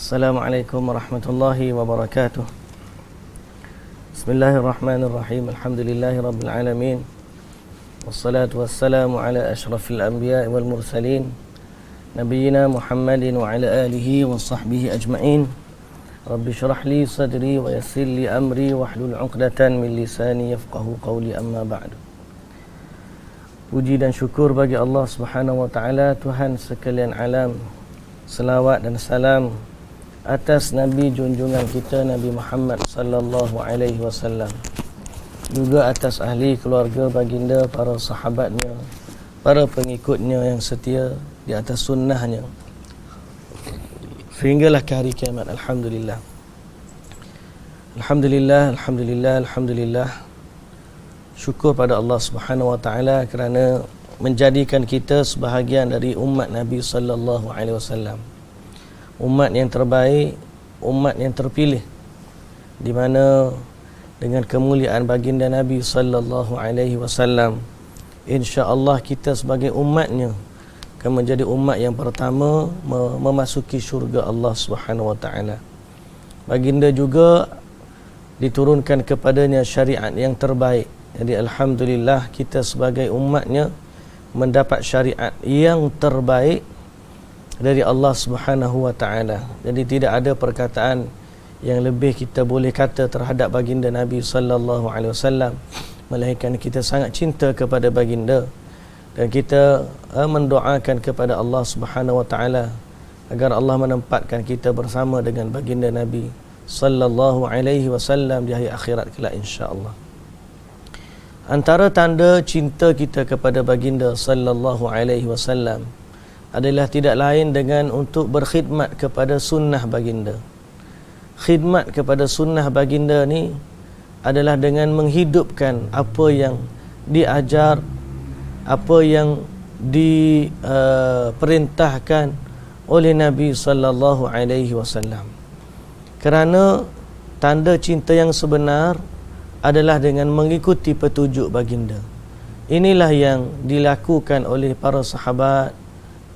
Assalamualaikum warahmatullahi wabarakatuh. Bismillahirrahmanirrahim. Alhamdulillahi rabbil alamin. Wassalatu wassalamu ala ashrafil anbiya'i wal mursalin Nabiyyina Muhammadin wa ala alihi wa sahbihi ajma'in. Rabbi syrah li sadri wa yassir li amri wahlul 'uqdatan min lisani yafqahu qawli, amma ba'du. Puji dan syukur bagi Allah Subhanahu wa taala, Tuhan sekalian alam. Selawat dan salam atas Nabi junjungan kita Nabi Muhammad sallallahu alaihi wasallam, juga atas ahli keluarga baginda, para sahabatnya, para pengikutnya yang setia di atas sunnahnya sehinggalah ke hari kiamat. Alhamdulillah. Alhamdulillah, alhamdulillah, alhamdulillah. Syukur pada Allah Subhanahu wa taala kerana menjadikan kita sebahagian dari umat Nabi sallallahu alaihi wasallam. Umat yang terbaik, umat yang terpilih, di mana dengan kemuliaan baginda Nabi sallallahu alaihi wasallam, insya-Allah kita sebagai umatnya akan menjadi umat yang pertama memasuki syurga Allah Subhanahu wa taala. Baginda juga diturunkan kepadanya syariat yang terbaik. Jadi alhamdulillah kita sebagai umatnya mendapat syariat yang terbaik dari Allah Subhanahu wa taala. Jadi tidak ada perkataan yang lebih kita boleh kata terhadap baginda Nabi sallallahu alaihi wasallam, melainkan kita sangat cinta kepada baginda dan kita mendoakan kepada Allah Subhanahu wa taala agar Allah menempatkan kita bersama dengan baginda Nabi sallallahu alaihi wasallam di hari akhirat kelak, insya-Allah. Antara tanda cinta kita kepada baginda sallallahu alaihi wasallam adalah tidak lain dengan untuk berkhidmat kepada sunnah baginda. Khidmat kepada sunnah baginda ni adalah dengan menghidupkan apa yang diajar, apa yang diperintahkan oleh Nabi sallallahu alaihi wasallam. Kerana tanda cinta yang sebenar adalah dengan mengikuti petunjuk baginda. Inilah yang dilakukan oleh para sahabat,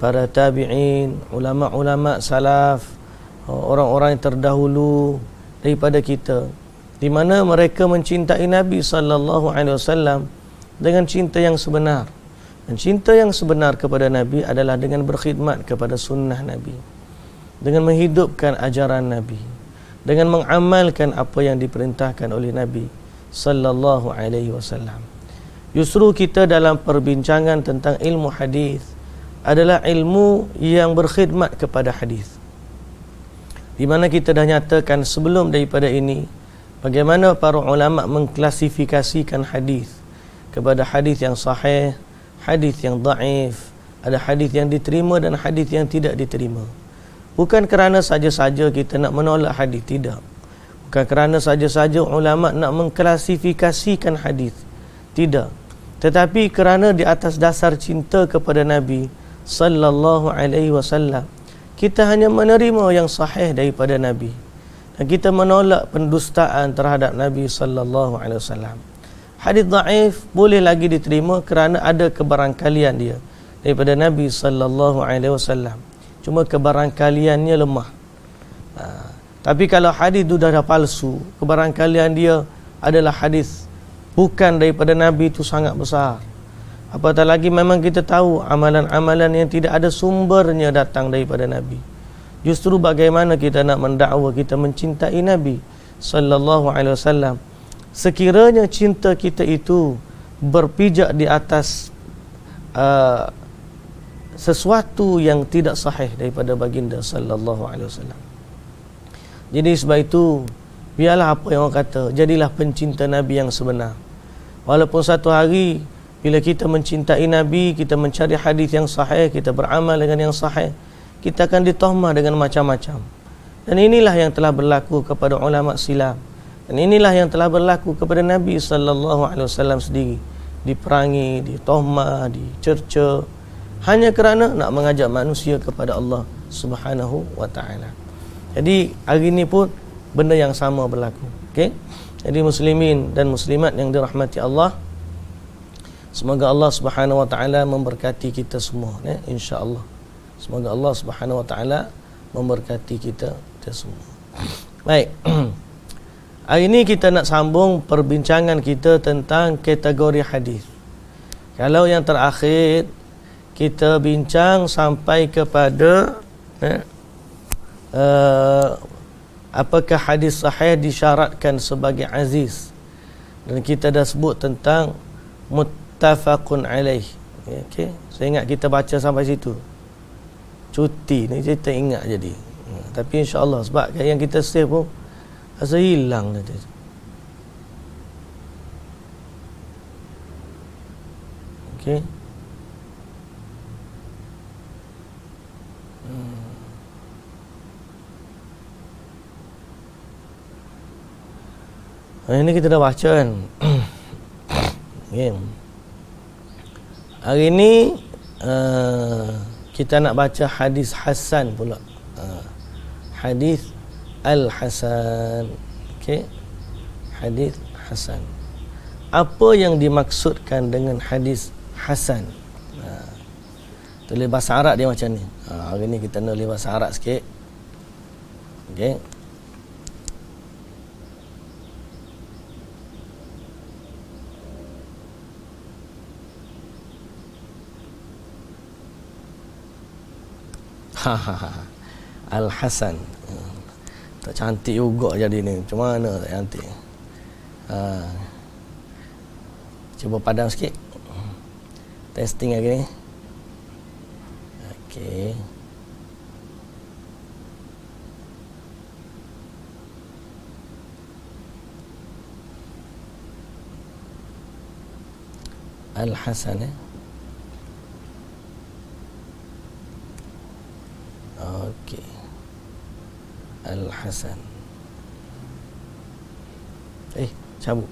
para tabi'in, ulama-ulama salaf, orang-orang yang terdahulu daripada kita, di mana mereka mencintai Nabi sallallahu alaihi wasallam dengan cinta yang sebenar. Dan cinta yang sebenar kepada Nabi adalah dengan berkhidmat kepada sunnah Nabi, dengan menghidupkan ajaran Nabi, dengan mengamalkan apa yang diperintahkan oleh Nabi sallallahu alaihi wasallam. Justru kita dalam perbincangan tentang ilmu hadis adalah ilmu yang berkhidmat kepada hadis, di mana kita dah nyatakan sebelum daripada ini bagaimana para ulama mengklasifikasikan hadis kepada hadis yang sahih, hadis yang dhaif, ada hadis yang diterima dan hadis yang tidak diterima. Bukan kerana saja-saja kita nak menolak hadis, tidak. Bukan kerana saja-saja ulama nak mengklasifikasikan hadis, tidak. Tetapi kerana di atas dasar cinta kepada Nabi sallallahu alaihi wasallam, kita hanya menerima yang sahih daripada Nabi dan kita menolak pendustaan terhadap Nabi sallallahu alaihi wasallam. Hadis dhaif boleh lagi diterima kerana ada kebarangkalian dia daripada Nabi sallallahu alaihi wasallam, cuma kebarangkaliannya lemah. Tapi kalau hadis itu dah palsu, kebarangkalian dia adalah hadis bukan daripada Nabi, itu sangat besar. Apatah lagi memang kita tahu amalan-amalan yang tidak ada sumbernya datang daripada Nabi. Justru bagaimana kita nak mendakwa kita mencintai Nabi sallallahu alaihi wasallam, sekiranya cinta kita itu berpijak di atas sesuatu yang tidak sahih daripada baginda sallallahu alaihi wasallam. Jadi sebab itu, biarlah apa yang orang kata, jadilah pencinta Nabi yang sebenar. Walaupun satu hari bila kita mencintai Nabi, kita mencari hadis yang sahih, kita beramal dengan yang sahih, kita akan ditahmah dengan macam-macam. Dan inilah yang telah berlaku kepada ulama silam. Dan inilah yang telah berlaku kepada Nabi sallallahu alaihi wasallam sendiri. Diperangi, ditahmah, dicerca, hanya kerana nak mengajak manusia kepada Allah Subhanahu wa taala. Jadi hari ini pun benda yang sama berlaku. Okey? Jadi muslimin dan muslimat yang dirahmati Allah, semoga Allah Subhanahu wa taala memberkati kita semua, insya-Allah. Semoga Allah Subhanahu wa taala memberkati kita kita semua. Baik. Hari ini kita nak sambung perbincangan kita tentang kategori hadis. Kalau yang terakhir kita bincang sampai kepada apakah hadis sahih disyaratkan sebagai aziz, dan kita dah sebut tentang muttafaqun alaih. Okey, saya ingat kita baca sampai situ. Cuti ni kita ingat jadi. Tapi insya-Allah sebab yang kita save pun rasa hilang dah tu. Okey. Ini kita dah baca kan. Okay. Hari ini kita nak baca hadis Hasan pula. Hadis Al-Hasan. Okey. Hadis Hasan. Apa yang dimaksudkan dengan hadis Hasan? Tulis bahasa Arab dia macam ni. Hari ni kita nak tulis bahasa Arab sikit. Okey. Al-Hasan. Tak cantik juga jadi ni. Macam mana tak cantik? Cuba padam sikit. Testing lagi ni. Okey. Al-Hasan Okey. Al-Hasan. Cabut.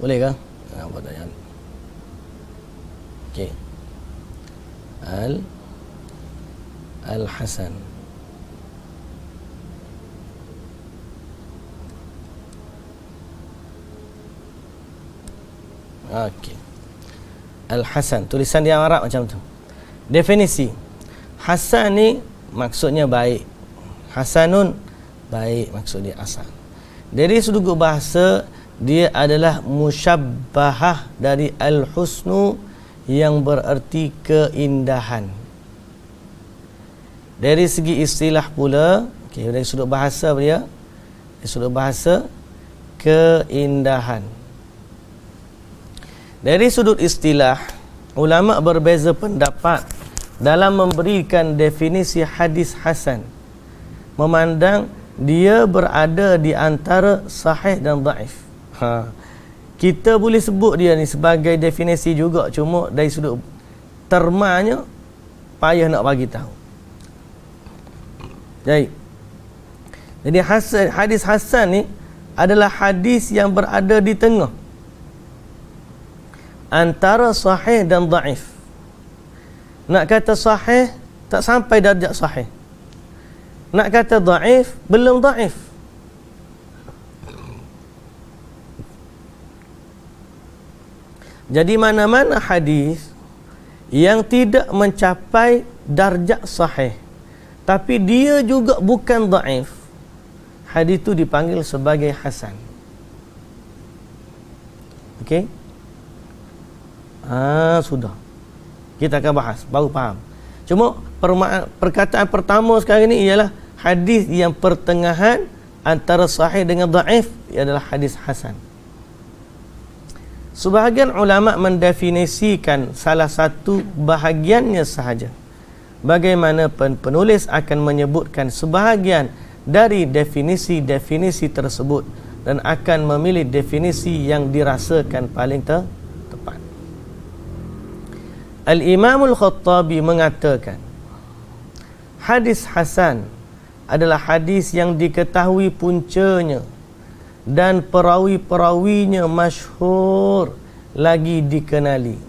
Boleh ke? Apa dah yang. Okey. Al-Hasan. Okey. Al-Hasan, tulisan dia Arab macam tu. Definisi Hasan ni maksudnya baik. Hasanun baik, maksud dia asal. Dari sudut bahasa dia adalah musyabbahah dari al-husnu yang bererti keindahan. Dari segi istilah pula, dari sudut bahasa dia, dari sudut bahasa keindahan. Dari sudut istilah, ulama berbeza pendapat dalam memberikan definisi hadis hasan, memandang dia berada di antara sahih dan dhaif. Kita boleh sebut dia ni sebagai definisi juga, cuma dari sudut termanya payah nak bagi tahu. Jadi hadis hasan ni adalah hadis yang berada di tengah antara sahih dan dhaif. Nak kata sahih, tak sampai darjat sahih. Nak kata dhaif, belum dhaif. Jadi mana-mana hadis yang tidak mencapai darjat sahih, tapi dia juga bukan dhaif, hadis itu dipanggil sebagai hasan. Okey? Sudah. Kita akan bahas, baru faham. Cuma perkataan pertama sekarang ni ialah hadis yang pertengahan antara sahih dengan dhaif, ia adalah hadis hasan. Sebahagian ulama mendefinisikan salah satu bahagiannya sahaja. Bagaimana penulis akan menyebutkan sebahagian dari definisi-definisi tersebut dan akan memilih definisi yang dirasakan paling tepat. Al-Imam Al-Khattabi mengatakan, hadis hasan adalah hadis yang diketahui puncanya dan perawi-perawinya masyhur lagi dikenali.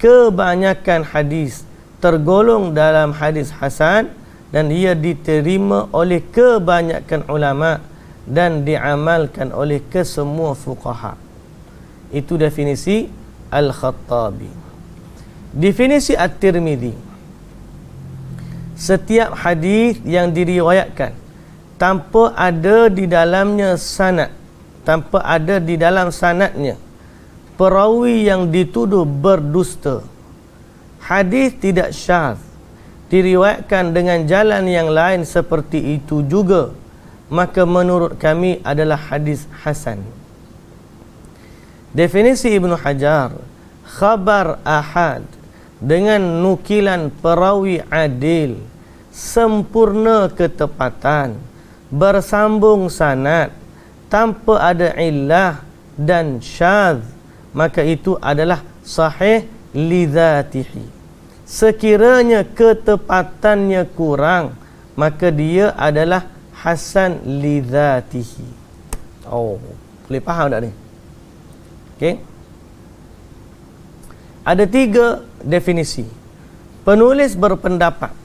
Kebanyakan hadis tergolong dalam hadis hasan dan ia diterima oleh kebanyakan ulama dan diamalkan oleh kesemua fuqaha. Itu definisi Al-Khattabi. Definisi At-Tirmidzi, setiap hadis yang diriwayatkan tanpa ada di dalamnya sanad, tanpa ada di dalam sanadnya perawi yang dituduh berdusta, hadis tidak syadz, diriwayatkan dengan jalan yang lain seperti itu juga, maka menurut kami adalah hadis hasan. Definisi Ibnu Hajar, khabar ahad dengan nukilan perawi adil, sempurna ketepatan, bersambung sanad, tanpa ada illah dan syadz, maka itu adalah sahih li dzatihi. Sekiranya ketepatannya kurang, maka dia adalah hasan li dzatihi. Oh, boleh faham tak ni? Okey. Ada 3 definisi. Penulis berpendapat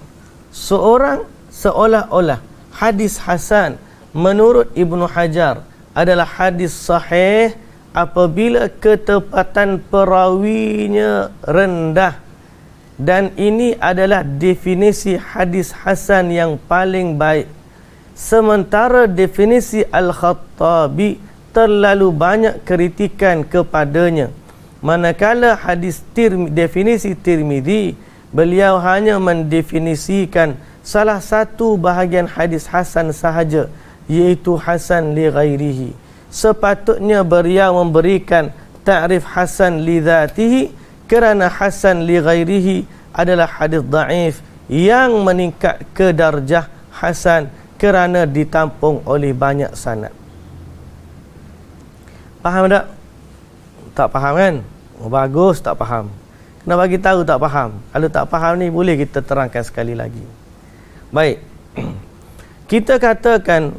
seolah-olah hadis hasan menurut Ibnu Hajar adalah hadis sahih apabila ketepatan perawinya rendah, dan ini adalah definisi hadis hasan yang paling baik. Sementara definisi Al-Khattabi terlalu banyak kritikan kepadanya. Manakala definisi Tirmidzi, beliau hanya mendefinisikan salah satu bahagian hadis hasan sahaja, iaitu hasan li ghairihi. Sepatutnya beliau memberikan ta'rif hasan li dzatihi, kerana hasan li ghairihi adalah hadis dhaif yang meningkat ke darjah hasan kerana ditampung oleh banyak sanad. Faham tak? Tak faham kan? Oh, bagus tak faham. Kena bagi tahu tak faham. Kalau tak faham ni boleh kita terangkan sekali lagi. Baik. Kita katakan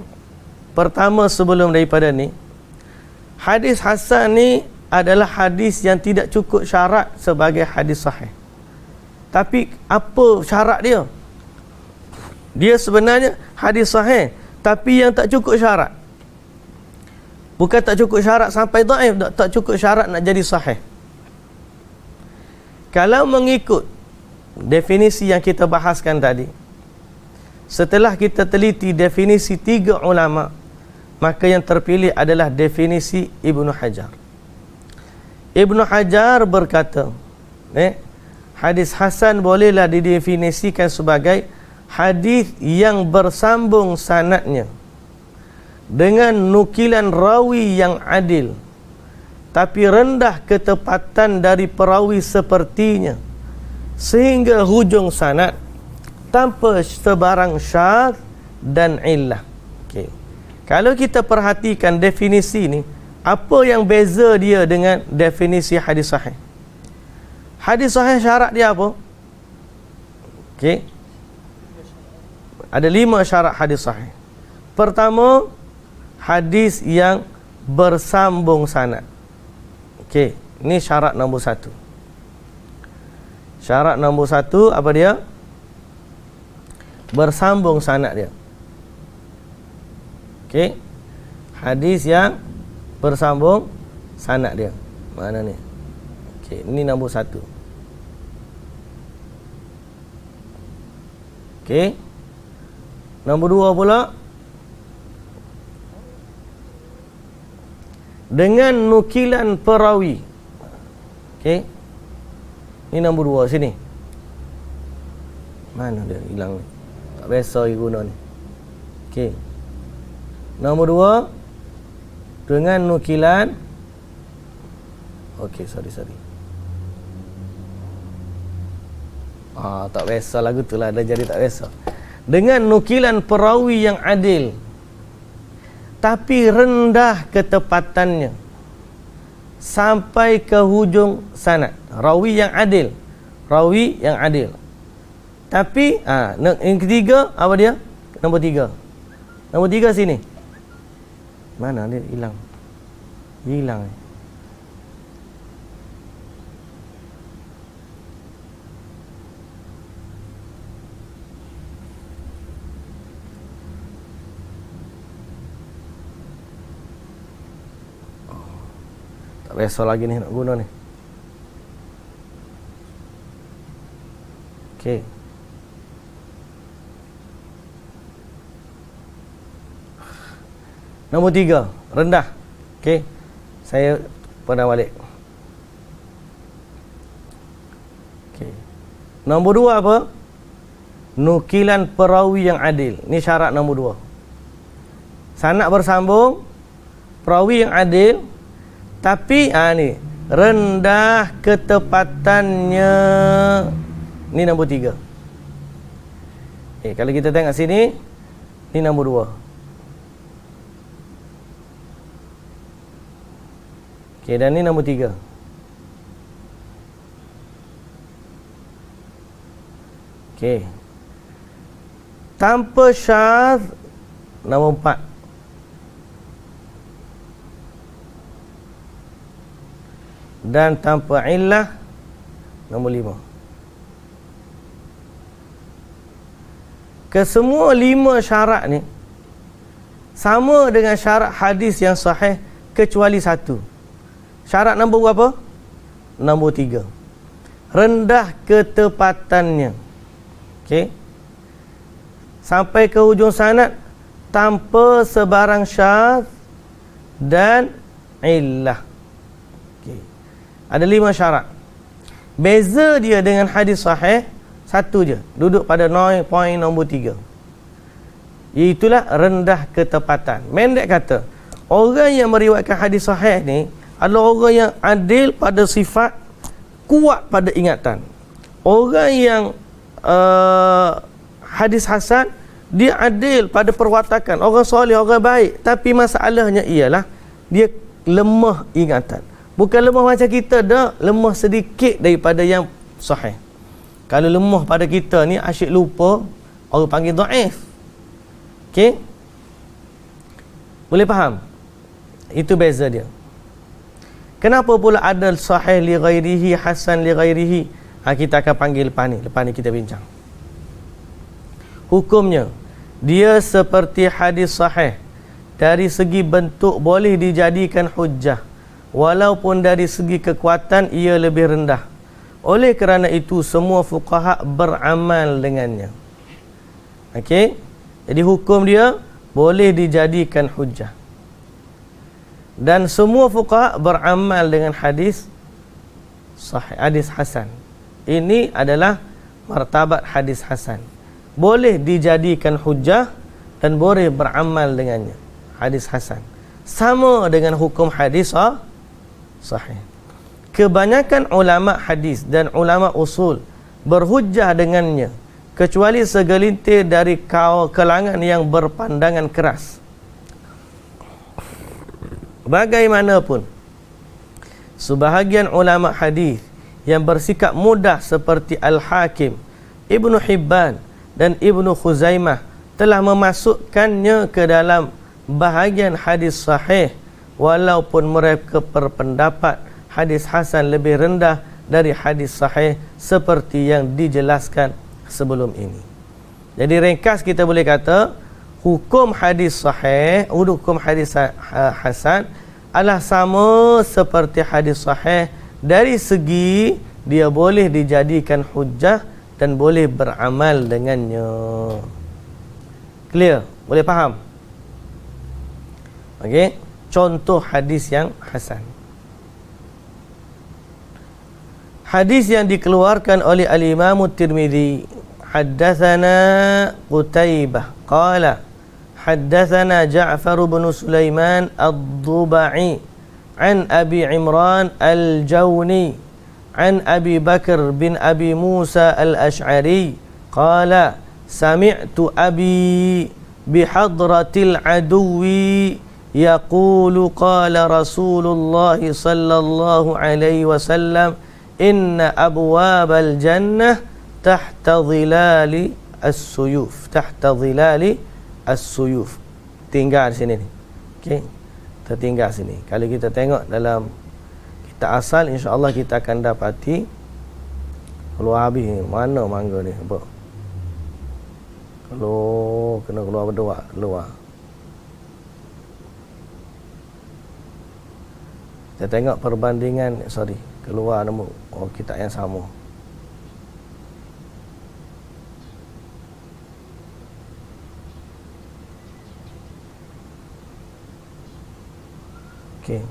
pertama sebelum daripada ni, hadis hasan ni adalah hadis yang tidak cukup syarat sebagai hadis sahih. Tapi apa syarat dia? Dia sebenarnya hadis sahih, tapi yang tak cukup syarat. Bukan tak cukup syarat sampai dhaif, tak cukup syarat nak jadi sahih. Kalau mengikut definisi yang kita bahaskan tadi, setelah kita teliti definisi 3 ulama, maka yang terpilih adalah definisi Ibnu Hajar. Ibnu Hajar berkata, hadis hasan bolehlah didefinisikan sebagai hadis yang bersambung sanadnya dengan nukilan rawi yang adil, tapi rendah ketepatan dari perawi sepertinya, sehingga hujung sanad tanpa sebarang syadz dan illah. Okey. Kalau kita perhatikan definisi ni, apa yang beza dia dengan definisi hadis sahih? Hadis sahih syarat dia apa? Okey. Ada 5 syarat hadis sahih. Pertama, hadis yang bersambung sanad. Okey, ini syarat nombor 1. Syarat nombor 1 apa dia? Bersambung sanad dia. Okey. Hadis yang bersambung sanad dia. Mana ni? Okey, ini nombor 1. Okey. Nombor 2 pula, dengan nukilan perawi. Okey. Ini nombor 2 sini. Mana dia hilang ni? Tak biasa guna ni. Okey. Nombor 2, dengan nukilan. Okey, sorry. Tak biasa lagu tu lah, dah jadi tak biasa. Dengan nukilan perawi yang adil, tapi rendah ketepatannya sampai ke hujung sanad. Rawi yang adil. Tapi yang ketiga apa dia? Nombor 3. Nombor 3 sini. Mana dia hilang? Hilang. Tak biasa lagi ni nak guna ni. Okey. Nombor 3, rendah. Okey. Saya pernah balik. Okey. Nombor 2 apa? Nukilan perawi yang adil. Ni syarat nombor 2. Sanad bersambung, perawi yang adil, tapi ni rendah ketepatannya. Ni nombor 3. Kalau kita tengok sini, ni nombor 2. Dan ni nombor 3. Tanpa syadz, nombor 4. Dan tanpa illah, nombor 5. Kesemua 5 syarat ni sama dengan syarat hadis yang sahih kecuali 1. Syarat nombor apa? Nombor 3. Rendah ketepatannya. Okey. Sampai ke hujung sanad tanpa sebarang syadz dan illah. Okey. Ada 5 syarat. Beza dia dengan hadis sahih satu je, duduk pada poin nombor 3. Itulah rendah ketepatan. Pendek kata, orang yang meriwayatkan hadis sahih ni adalah orang yang adil pada sifat, kuat pada ingatan. Orang yang hadis hasan, dia adil pada perwatakan, orang soleh, orang baik, tapi masalahnya ialah dia lemah ingatan. Bukan lemah macam kita dah, lemah sedikit daripada yang sahih. Kalau lemah pada kita ni asyik lupa, orang panggil dhaif. Okey? Boleh faham? Itu beza dia. Kenapa pula ada sahih li ghairihi, hasan li ghairihi? Kita akan panggil lepas ni kita bincang. Hukumnya, dia seperti hadis sahih. Dari segi bentuk boleh dijadikan hujjah, walaupun dari segi kekuatan ia lebih rendah. Oleh kerana itu semua fuqaha beramal dengannya. Okey? Jadi hukum dia boleh dijadikan hujjah. Dan semua fuqaha beramal dengan hadis sahih, hadis hasan. Ini adalah martabat hadis hasan. Boleh dijadikan hujjah dan boleh beramal dengannya. Hadis hasan sama dengan hukum hadis sahih. Kebanyakan ulama hadis dan ulama usul berhujjah dengannya, kecuali segelintir dari kalangan yang berpandangan keras. Bagaimanapun, sebahagian ulama hadis yang bersikap mudah seperti Al-Hakim, Ibnu Hibban dan Ibnu Khuzaimah telah memasukkannya ke dalam bahagian hadis sahih, walaupun mereka berpendapat hadis hasan lebih rendah dari hadis sahih seperti yang dijelaskan sebelum ini. Jadi ringkas kita boleh kata hukum hadis sahih, hukum hadis hasan adalah sama seperti hadis sahih dari segi dia boleh dijadikan hujjah dan boleh beramal dengannya. Clear? Boleh faham? Okey, contoh hadis yang hasan. Hadis yang dikeluarkan oleh Al-Imam Tirmidzi, haddatsana Qutaibah qala haddatsana Ja'far bin Sulaiman ad-Dubai an Abi Imran al-Jawni an Abi Bakr bin Abi Musa al-Ash'ari qala sami'tu abi bihadratil aduwi yaqulu qala Rasulullah sallallahu alaihi wasallam inna abwabal jannah tahta dhilali as-suyuf, tahta dhilali as-suyuf. Tinggal sini ni. Okey. Kita tinggal sini. Kalau kita tengok dalam kitab asal, insya-Allah kita akan dapati keluar habis ni. Mana mangga ni? Apa? Kalau kena keluar berdua, keluar. Kita tengok perbandingan, keluar nombor kitab yang sama. Okey.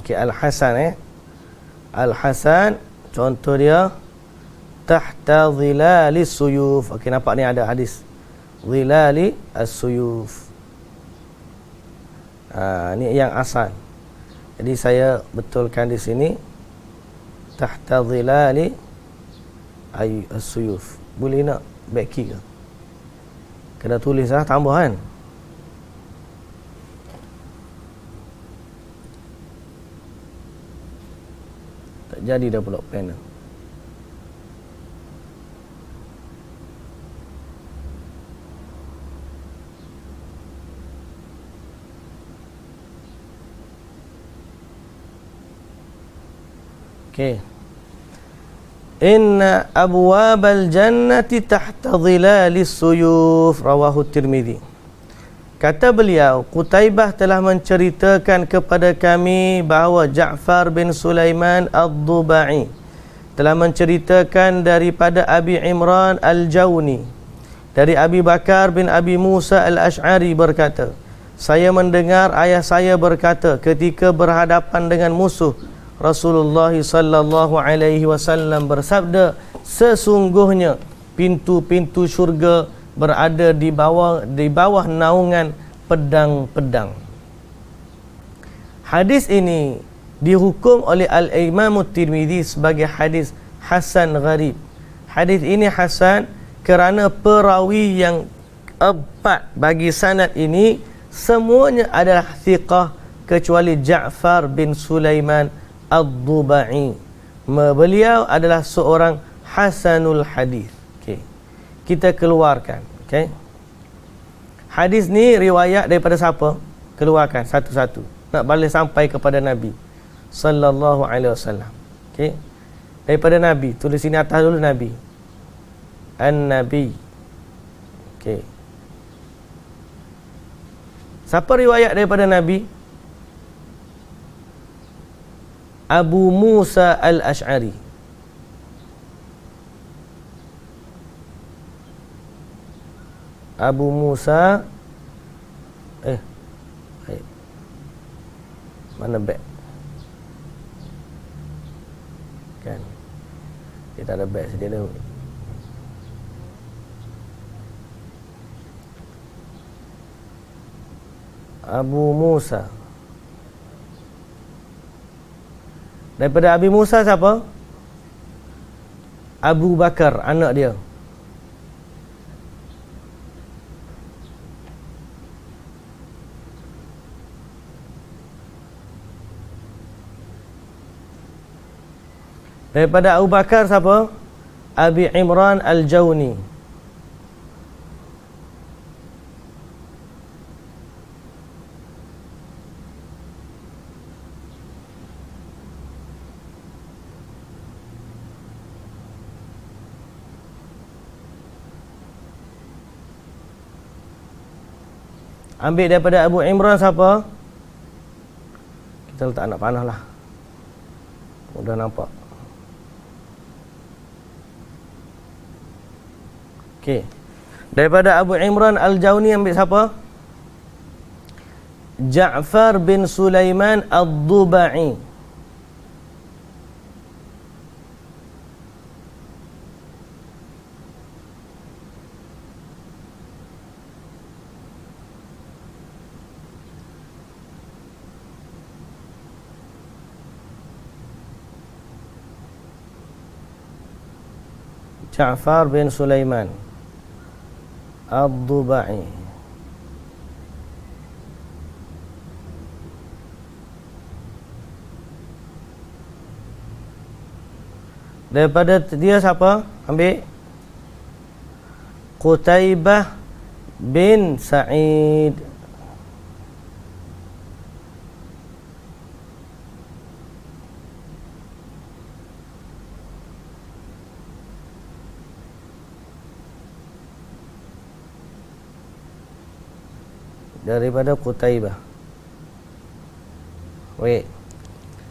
Okey, Al-Hasan Al-Hasan contoh dia tahta zilalis suyuf. Okey, nampak ni ada hadis zilali as-suyuf. Ni yang asal. Jadi saya betulkan di sini tahta zilali as-suyuf. Boleh nak backi ke? Kena tulis lah, tambah kan? Tak jadi dah pula panel. Okey. Inna abwabal jannati tahta dhilalis suyuf, rawahu Tirmizi. Kata beliau, Qutaibah telah menceritakan kepada kami bahawa Ja'far bin Sulaiman Ad-Dubai telah menceritakan daripada Abi Imran Al-Jawni dari Abi Bakar bin Abi Musa Al-Ash'ari berkata, saya mendengar ayah saya berkata ketika berhadapan dengan musuh, Rasulullah sallallahu alaihi wasallam bersabda, sesungguhnya pintu-pintu syurga berada di bawah naungan pedang-pedang. Hadis ini dihukum oleh Al-Imam Tirmizi sebagai hadis hasan gharib. Hadis ini hasan kerana perawi yang empat bagi sanad ini semuanya adalah thiqah kecuali Ja'far bin Sulaiman Ad-Dubai. Beliau adalah seorang hasanul hadis. Okey. Kita keluarkan, okey. Hadis ni riwayat daripada siapa? Keluarkan satu-satu. Nak balik sampai kepada Nabi sallallahu alaihi wasallam. Okey. Daripada Nabi, tulis sini atas dulu Nabi. An-Nabi. Okey. Siapa riwayat daripada Nabi? Abu Musa Al-Ash'ari. Abu Musa mana beg? Kan dia tak ada beg sedia dah. Abu Musa. Daripada Abi Musa siapa? Abu Bakar, anak dia. Daripada Abu Bakar siapa? Abi Imran Al-Jawni. Ambil daripada Abu Imran siapa? Kita letak anak panah lah, mudah nampak. Okey. Daripada Abu Imran Al-Jawni ambil siapa? Ja'far bin Sulaiman Ad-Dubai. Ja'far bin Sulaiman Ad-Dubai. Daripada dia siapa? Ambil Qutaibah bin Sa'id. Daripada Qutaibah. Wait.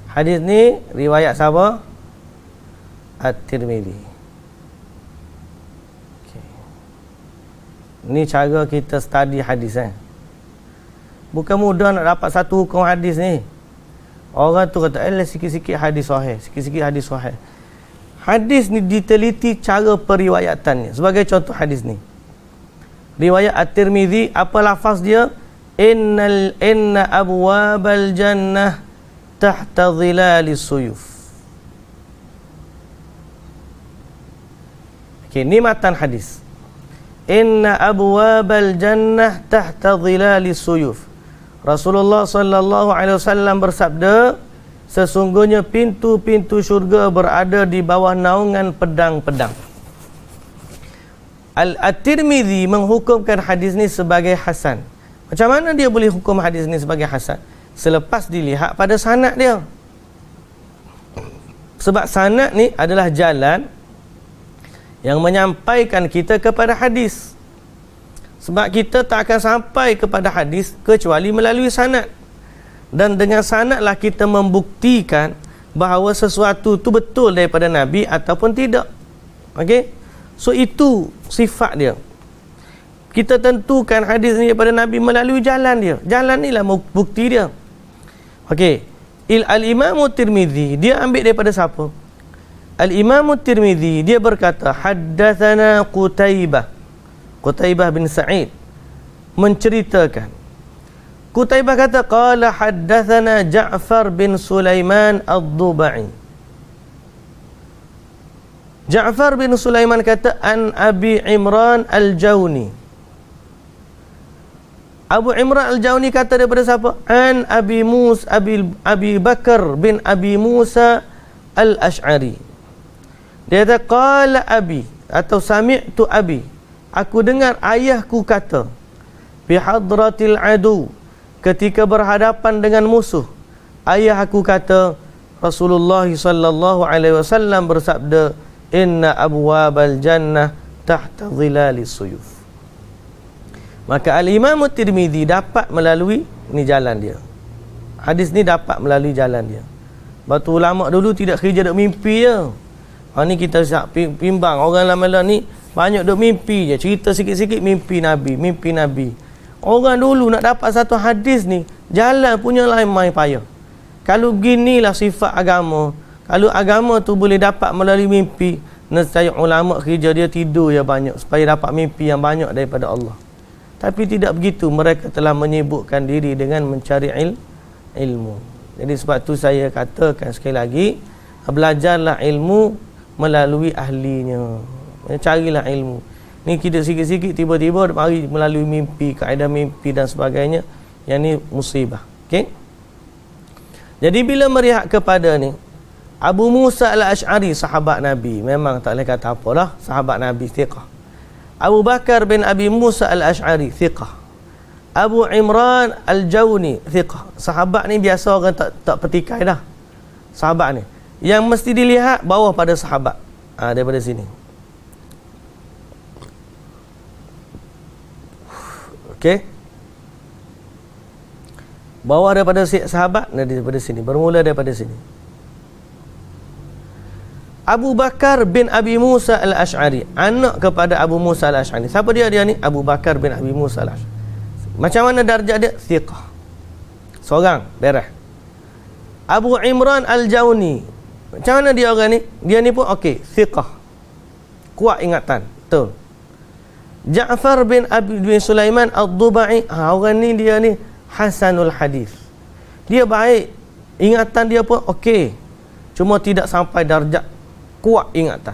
Hadis ni riwayat siapa? At-Tirmizi. Ni cara kita study hadis Bukan mudah nak dapat satu hukum hadis ni. Orang tu kata, sikit-sikit hadis sahih, sikit-sikit hadis sahih. Hadis ni diteliti cara periwayatannya. Sebagai contoh hadis ni. Riwayat At-Tirmidzi, apa lafaz dia? Inna abwabal jannah tahta dhilalis suyuf. Okey, ni matan hadis. Inna abwabal jannah tahta dhilalis suyuf. Rasulullah sallallahu alaihi wasallam bersabda, sesungguhnya pintu-pintu syurga berada di bawah naungan pedang-pedang. At-Tirmidzi menghukumkan hadis ni sebagai hasan. Macam mana dia boleh hukum hadis ni sebagai hasan? Selepas dilihat pada sanad dia. Sebab sanad ni adalah jalan yang menyampaikan kita kepada hadis. Sebab kita tak akan sampai kepada hadis kecuali melalui sanad. Dan dengan sanadlah kita membuktikan bahawa sesuatu tu betul daripada Nabi ataupun tidak. Okey? So itu sifat dia. Kita tentukan hadis ni daripada Nabi melalui jalan dia. Jalan ni lah bukti dia. Okey. Al-Imam Tirmidzi dia ambil daripada siapa? Al-Imam Tirmidzi dia berkata, haddatsana Qutaibah bin Sa'id menceritakan. Qutaibah kata, qala haddatsana Ja'far bin Sulaiman ad-Dubai. Ja'far bin Sulaiman kata, an Abi Imran al-Jawni. Abu Imran al-Jawni kata daripada siapa? An Abi Bakar bin Abi Musa al-Ash'ari. Dia kata, qala Abi, atau sami'tu Abi, aku dengar ayahku kata, fi hadratil adu, ketika berhadapan dengan musuh, ayah aku kata, Rasulullah sallallahu alaihi wasallam bersabda, inna abwabal jannah tahta dhilalis suyuf. Maka Al-Imam Tirmidzi dapat melalui ni jalan dia. Hadis ni dapat melalui jalan dia. Batu ulama dulu tidak kerja duk mimpi je. Ni kita siap pimbang orang lama-lama ni banyak duk mimpi je, cerita sikit-sikit mimpi Nabi. Orang dulu nak dapat satu hadis ni, jalan punya lain main payah. Kalau beginilah sifat agama, kalau agama tu boleh dapat melalui mimpi, nescaya ulama kerja dia tidur ya banyak supaya dapat mimpi yang banyak daripada Allah. Tapi tidak begitu, mereka telah menyibukkan diri dengan mencari ilmu. Jadi sebab tu saya katakan sekali lagi, belajarlah ilmu melalui ahlinya. Carilah ilmu. Ni kita sikit-sikit tiba-tiba mari melalui mimpi, kaedah mimpi dan sebagainya. Yang ni musibah. Okey. Jadi bila meriak kepada ni, Abu Musa al-Ash'ari sahabat Nabi, memang tak boleh kata apalah, sahabat Nabi thiqah. Abu Bakar bin Abi Musa al-Ash'ari thiqah. Abu Imran al-Jawni thiqah. Sahabat ni biasa orang tak petikai dah. Sahabat ni yang mesti dilihat bawah pada sahabat. Daripada sini. Okey. Bawah daripada sahabat, daripada sini, bermula daripada sini. Abu Bakar bin Abi Musa al-Ash'ari, anak kepada Abu Musa al-Ash'ari. Siapa dia ni? Abu Bakar bin Abi Musa al-Ash'ari. Macam mana darjah dia? Thiqah. Seorang, beres. Abu Imran al-Jawni, macam mana dia orang ni? Dia ni pun okey, thiqah. Kuat ingatan, betul. Ja'far bin Abi Sulaiman ad-Dubai, orang ni dia ni hasanul hadis. Dia baik, ingatan dia pun okey. Cuma tidak sampai darjat kuat ingatan.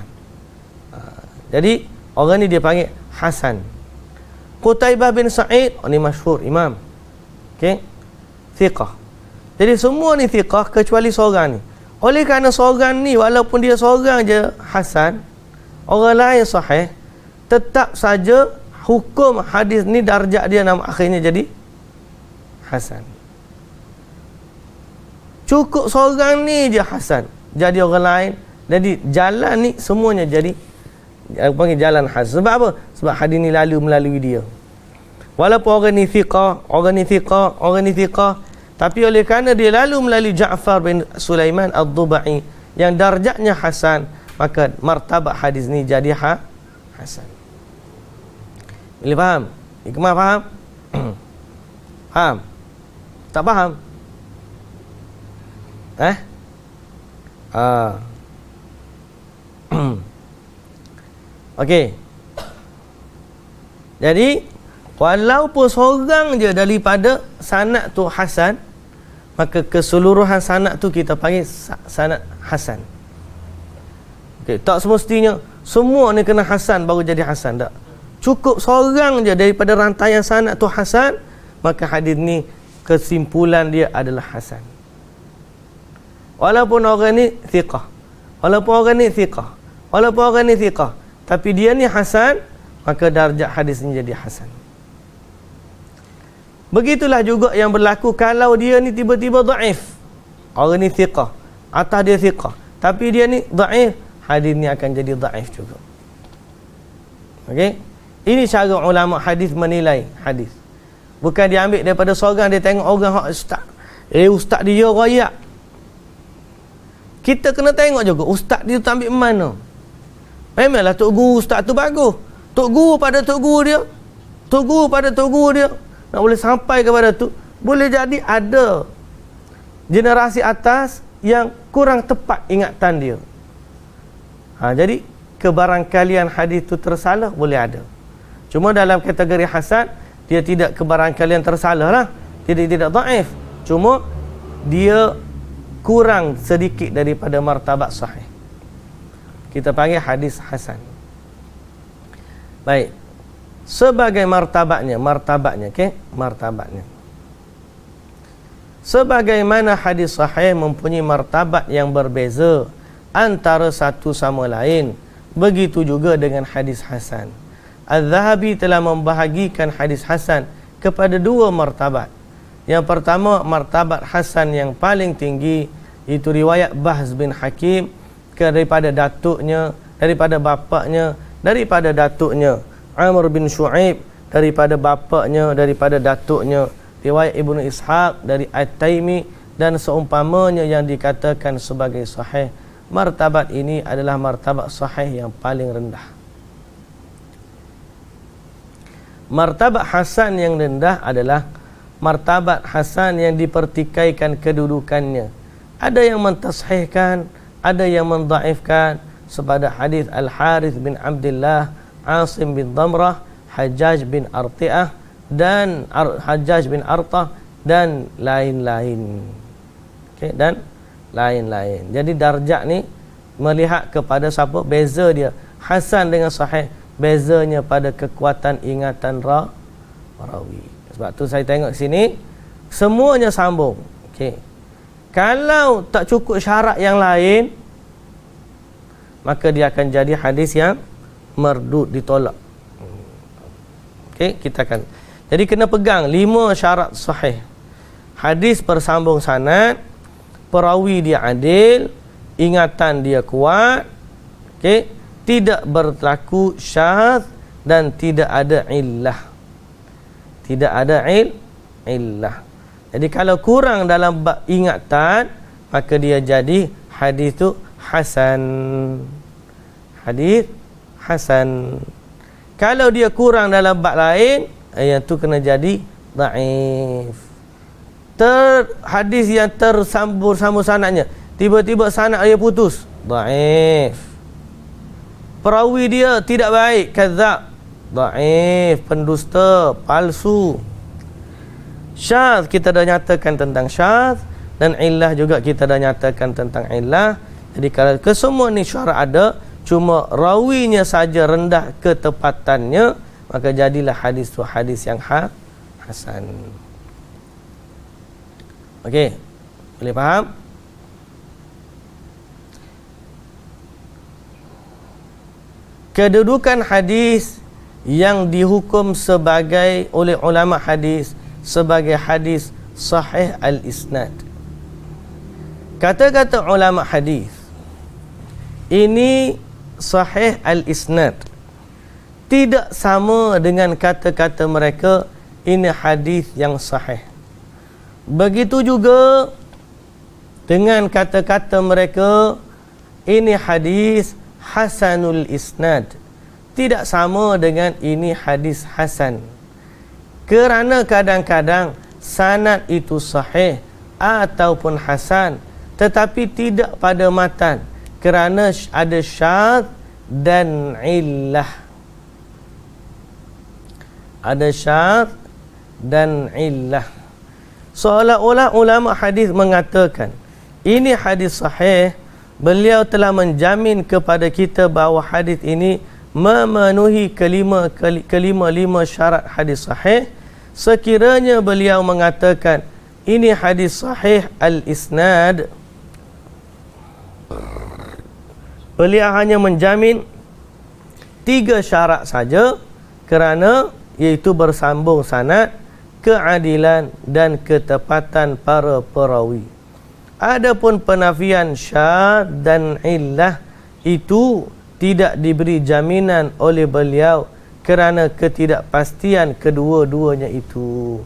Jadi orang ni dia panggil hasan. Qutaibah bin Sa'id, ni masyhur imam. Okey. Thiqah. Jadi semua ni thiqah kecuali seorang ni. Oleh kerana seorang ni walaupun dia seorang je hasan, orang lain sahih, tetap saja hukum hadis ni darjat dia nama akhirnya jadi hasan. Cukup seorang ni je hasan, jadi orang lain, jadi jalan ni semuanya jadi panggil jalan hasan. Sebab apa? Sebab hadis ni lalu melalui dia. Walaupun orang ni thiqah, tapi oleh kerana dia lalu melalui Ja'far bin Sulaiman ad-Dubai yang darjatnya hasan, maka martabat hadis ni jadi hasan. Boleh faham? Hikmah faham? Faham? Tak faham? Okey. Jadi walaupun seorang je daripada sanad tu hasan, maka keseluruhan sanad tu kita panggil sanad hasan. Okey, tak semestinya semua ni kena hasan baru jadi hasan, tak. Cukup seorang je daripada rantaian sanad tu hasan, maka hadis ni kesimpulan dia adalah hasan. Walaupun orang ni thiqah, walaupun orang ni thiqah, walaupun orang ni thiqah, tapi dia ni hasan, maka darjat hadis ni jadi hasan. Begitulah juga yang berlaku kalau dia ni tiba-tiba dhaif. Orang ni thiqah, atas dia thiqah, tapi dia ni dhaif, hadis ni akan jadi dhaif juga. Okey? Ini cara ulama hadis menilai hadis. Bukan dia ambil daripada seorang, dia tengok orang hak ustaz. Ustaz dia royak. Kita kena tengok juga ustaz dia tu ambil mana. Memanglah tok guru ustaz tu bagus. Tok guru pada tok guru dia. Tok guru pada tok guru dia. Nak boleh sampai kepada tu, boleh jadi ada generasi atas yang kurang tepat ingatan dia. Jadi kebarangkalian hadis tu tersalah boleh ada. Cuma dalam kategori hasan, dia tidak kebarangkalian tersalah lah. Tidak dhaif. Cuma dia kurang sedikit daripada martabat sahih. Kita panggil hadis hasan. Baik. Sebagai martabatnya, okey? Martabatnya. Sebagaimana hadis sahih mempunyai martabat yang berbeza antara satu sama lain, begitu juga dengan hadis hasan. Al-Zahabi telah membahagikan hadis hasan kepada dua martabat. Yang pertama, martabat hasan yang paling tinggi, itu riwayat Bahz bin Hakim daripada datuknya, daripada bapaknya, daripada datuknya. Amr bin Shu'aib daripada bapaknya, daripada datuknya. Riwayat Ibnu Ishaq dari At-Taimi dan seumpamanya yang dikatakan sebagai sahih. Martabat ini adalah martabat sahih yang paling rendah. Martabat hasan yang rendah adalah martabat hasan yang dipertikaikan kedudukannya. Ada yang mentashihkan, ada yang mendhaifkan, sepada hadis Al-Harith bin Abdullah, Asim bin Damrah, Hajjaj bin Arti'ah dan Hajjaj bin Artah dan lain-lain. Okey, dan lain-lain. Jadi darjat ni melihat kepada siapa, beza dia. Hasan dengan sahih, bezanya pada kekuatan ingatan rawi. Sebab tu saya tengok sini semuanya sambung. Okey. Kalau tak cukup syarat yang lain, maka dia akan jadi hadis yang mardud, ditolak. Okey, kita akan. Jadi kena pegang 5 syarat sahih. Hadis bersambung sanad, perawi dia adil, ingatan dia kuat, okey, tidak berlaku syadz dan tidak ada illah. Tidak ada illah. Jadi kalau kurang dalam bab ingatan, maka dia jadi hadis tu hasan. Hadis hasan. Kalau dia kurang dalam bab lain, yang tu kena jadi dhaif. Hadis yang tersambung sanadnya, tiba-tiba sanad dia putus, dhaif. Perawi dia tidak baik, kadzab, dhaif, pendusta, palsu. Syadz, kita dah nyatakan tentang syadz, dan illah juga kita dah nyatakan tentang illah. Jadi kalau kesemua ni syarat ada, cuma rawinya saja rendah ketepatannya, maka jadilah hadis tu hadis yang hasan. Okey, boleh faham? Kedudukan hadis yang dihukum sebagai oleh ulama hadis sebagai hadis sahih al-isnad. Kata-kata ulama hadis ini sahih al-isnad tidak sama dengan kata-kata mereka ini hadis yang sahih. Begitu juga dengan kata-kata mereka ini hadis hasanul isnad, tidak sama dengan ini hadis hasan. Kerana kadang-kadang sanad itu sahih ataupun hasan, tetapi tidak pada matan kerana ada syadz dan illah. Ada syadz dan illah. Seolah-olah ulama hadis mengatakan ini hadis sahih, beliau telah menjamin kepada kita bahawa hadis ini memenuhi kelima syarat hadis sahih. Sekiranya beliau mengatakan ini hadis sahih al-isnad, beliau hanya menjamin 3 syarat saja, kerana iaitu bersambung sanad, keadilan dan ketepatan para perawi. Adapun penafian syadz dan illah itu tidak diberi jaminan oleh beliau kerana ketidakpastian kedua-duanya itu.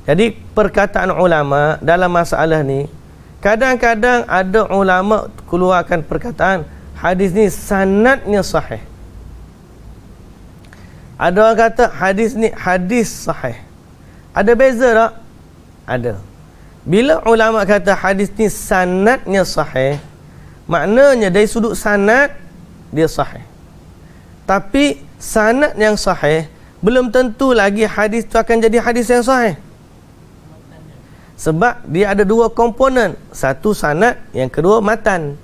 Jadi perkataan ulama dalam masalah ni, kadang-kadang ada ulama keluarkan perkataan hadis ni sanadnya sahih. Ada orang kata hadis ni hadis sahih. Ada beza tak? Ada. Bila ulama kata hadis ni sanadnya sahih, maknanya dari sudut sanad dia sahih. Tapi sanad yang sahih belum tentu lagi hadis tu akan jadi hadis yang sahih. Sebab dia ada 2 komponen. Satu sanad, yang kedua matan.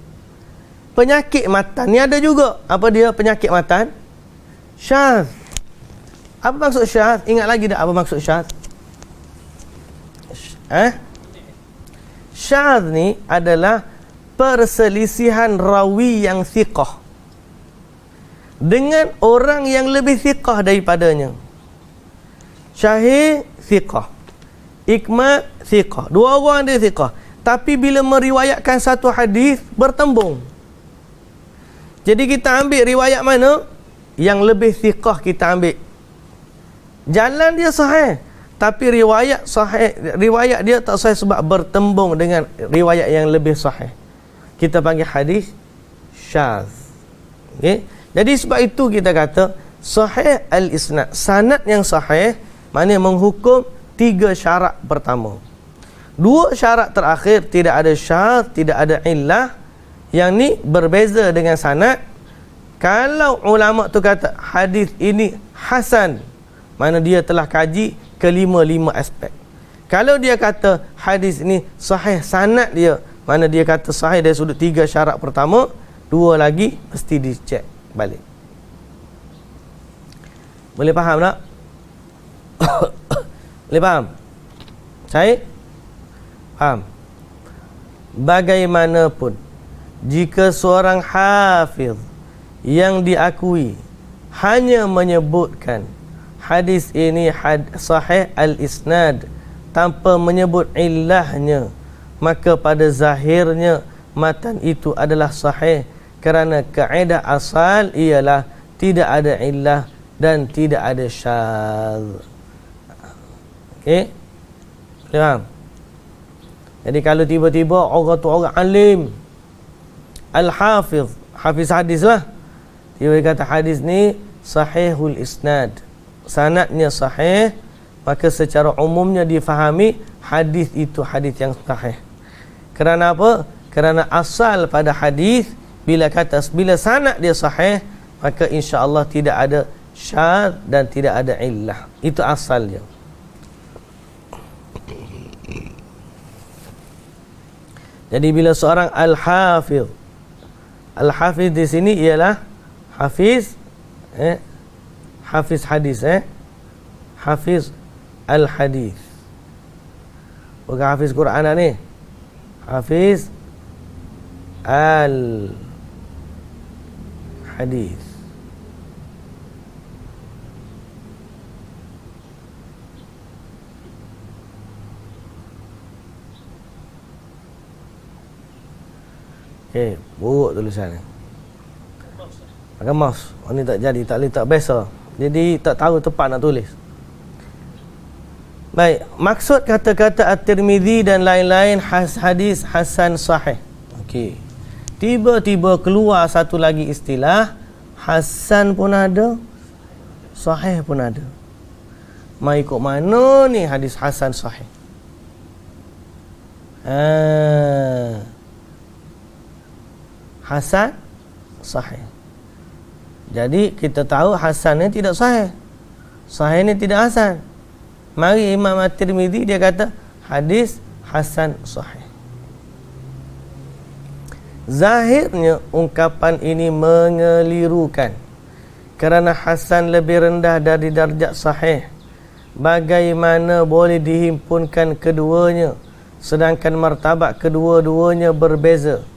Penyakit matan ni ada juga. Apa dia penyakit matan? Syadz. Apa maksud syadz? Ingat lagi tak apa maksud syadz? Syadz ni adalah perselisihan rawi yang thiqah dengan orang yang lebih thiqah daripadanya. Syahih thiqah, Ikmat thiqah, 2 orang dia thiqah, tapi bila meriwayatkan satu hadis bertembung. Jadi kita ambil riwayat mana yang lebih thiqah, kita ambil. Jalan dia sahih, tapi riwayat dia tak sahih sebab bertembung dengan riwayat yang lebih sahih. Kita panggil hadis syadz. Okey. Jadi sebab itu kita kata sahih al-isnad, sanad yang sahih, maknanya menghukum 3 syarat pertama. 2 syarat terakhir tidak ada syadz, tidak ada illah. Yang ni berbeza dengan sanad. Kalau ulama tu kata hadis ini hasan, mana dia telah kaji kelima aspek. Kalau dia kata hadis ini sahih sanad dia, mana dia kata sahih dari sudut 3 syarat pertama, 2 lagi mesti dicek balik. Boleh faham tak? Boleh faham? Syahid? Faham? Bagaimanapun, jika seorang hafiz yang diakui hanya menyebutkan hadis ini sahih al-isnad tanpa menyebut illahnya, maka pada zahirnya matan itu adalah sahih, kerana kaedah asal ialah tidak ada illah dan tidak ada syadz. Okey? Faham? Jadi kalau tiba-tiba orang tu orang alim, al-hafiz, hafiz hadis lah, dia kata hadis ni sahihul isnad, sanadnya sahih, maka secara umumnya difahami hadis itu hadis yang sahih. Kerana apa? Kerana asal pada hadis bila sanad dia sahih, maka insya-Allah tidak ada syadz dan tidak ada illah. Itu asalnya. Jadi bila seorang al-hafiz di sini ialah hafiz hafiz hadis, hafiz al-hadis, bukan hafiz Quran ni, hafiz al-hadis. Okey, buruk tulisan ni. Pakai mouse. Ni tak jadi, tak biasa. Jadi tak tahu tepat nak tulis. Baik, maksud kata-kata At-Tirmizi dan lain-lain hadis hasan sahih. Okey. Tiba-tiba keluar satu lagi istilah Hasan pun ada, sahih pun ada. Mai ikut mana ni hadis hasan sahih? Hasan sahih. Jadi kita tahu hasan ni tidak sahih. Sahih ni tidak hasan. Mari Imam At-Tirmidzi dia kata hadis hasan sahih. Zahirnya ungkapan ini mengelirukan, kerana hasan lebih rendah dari darjat sahih. Bagaimana boleh dihimpunkan keduanya sedangkan martabat kedua-duanya berbeza?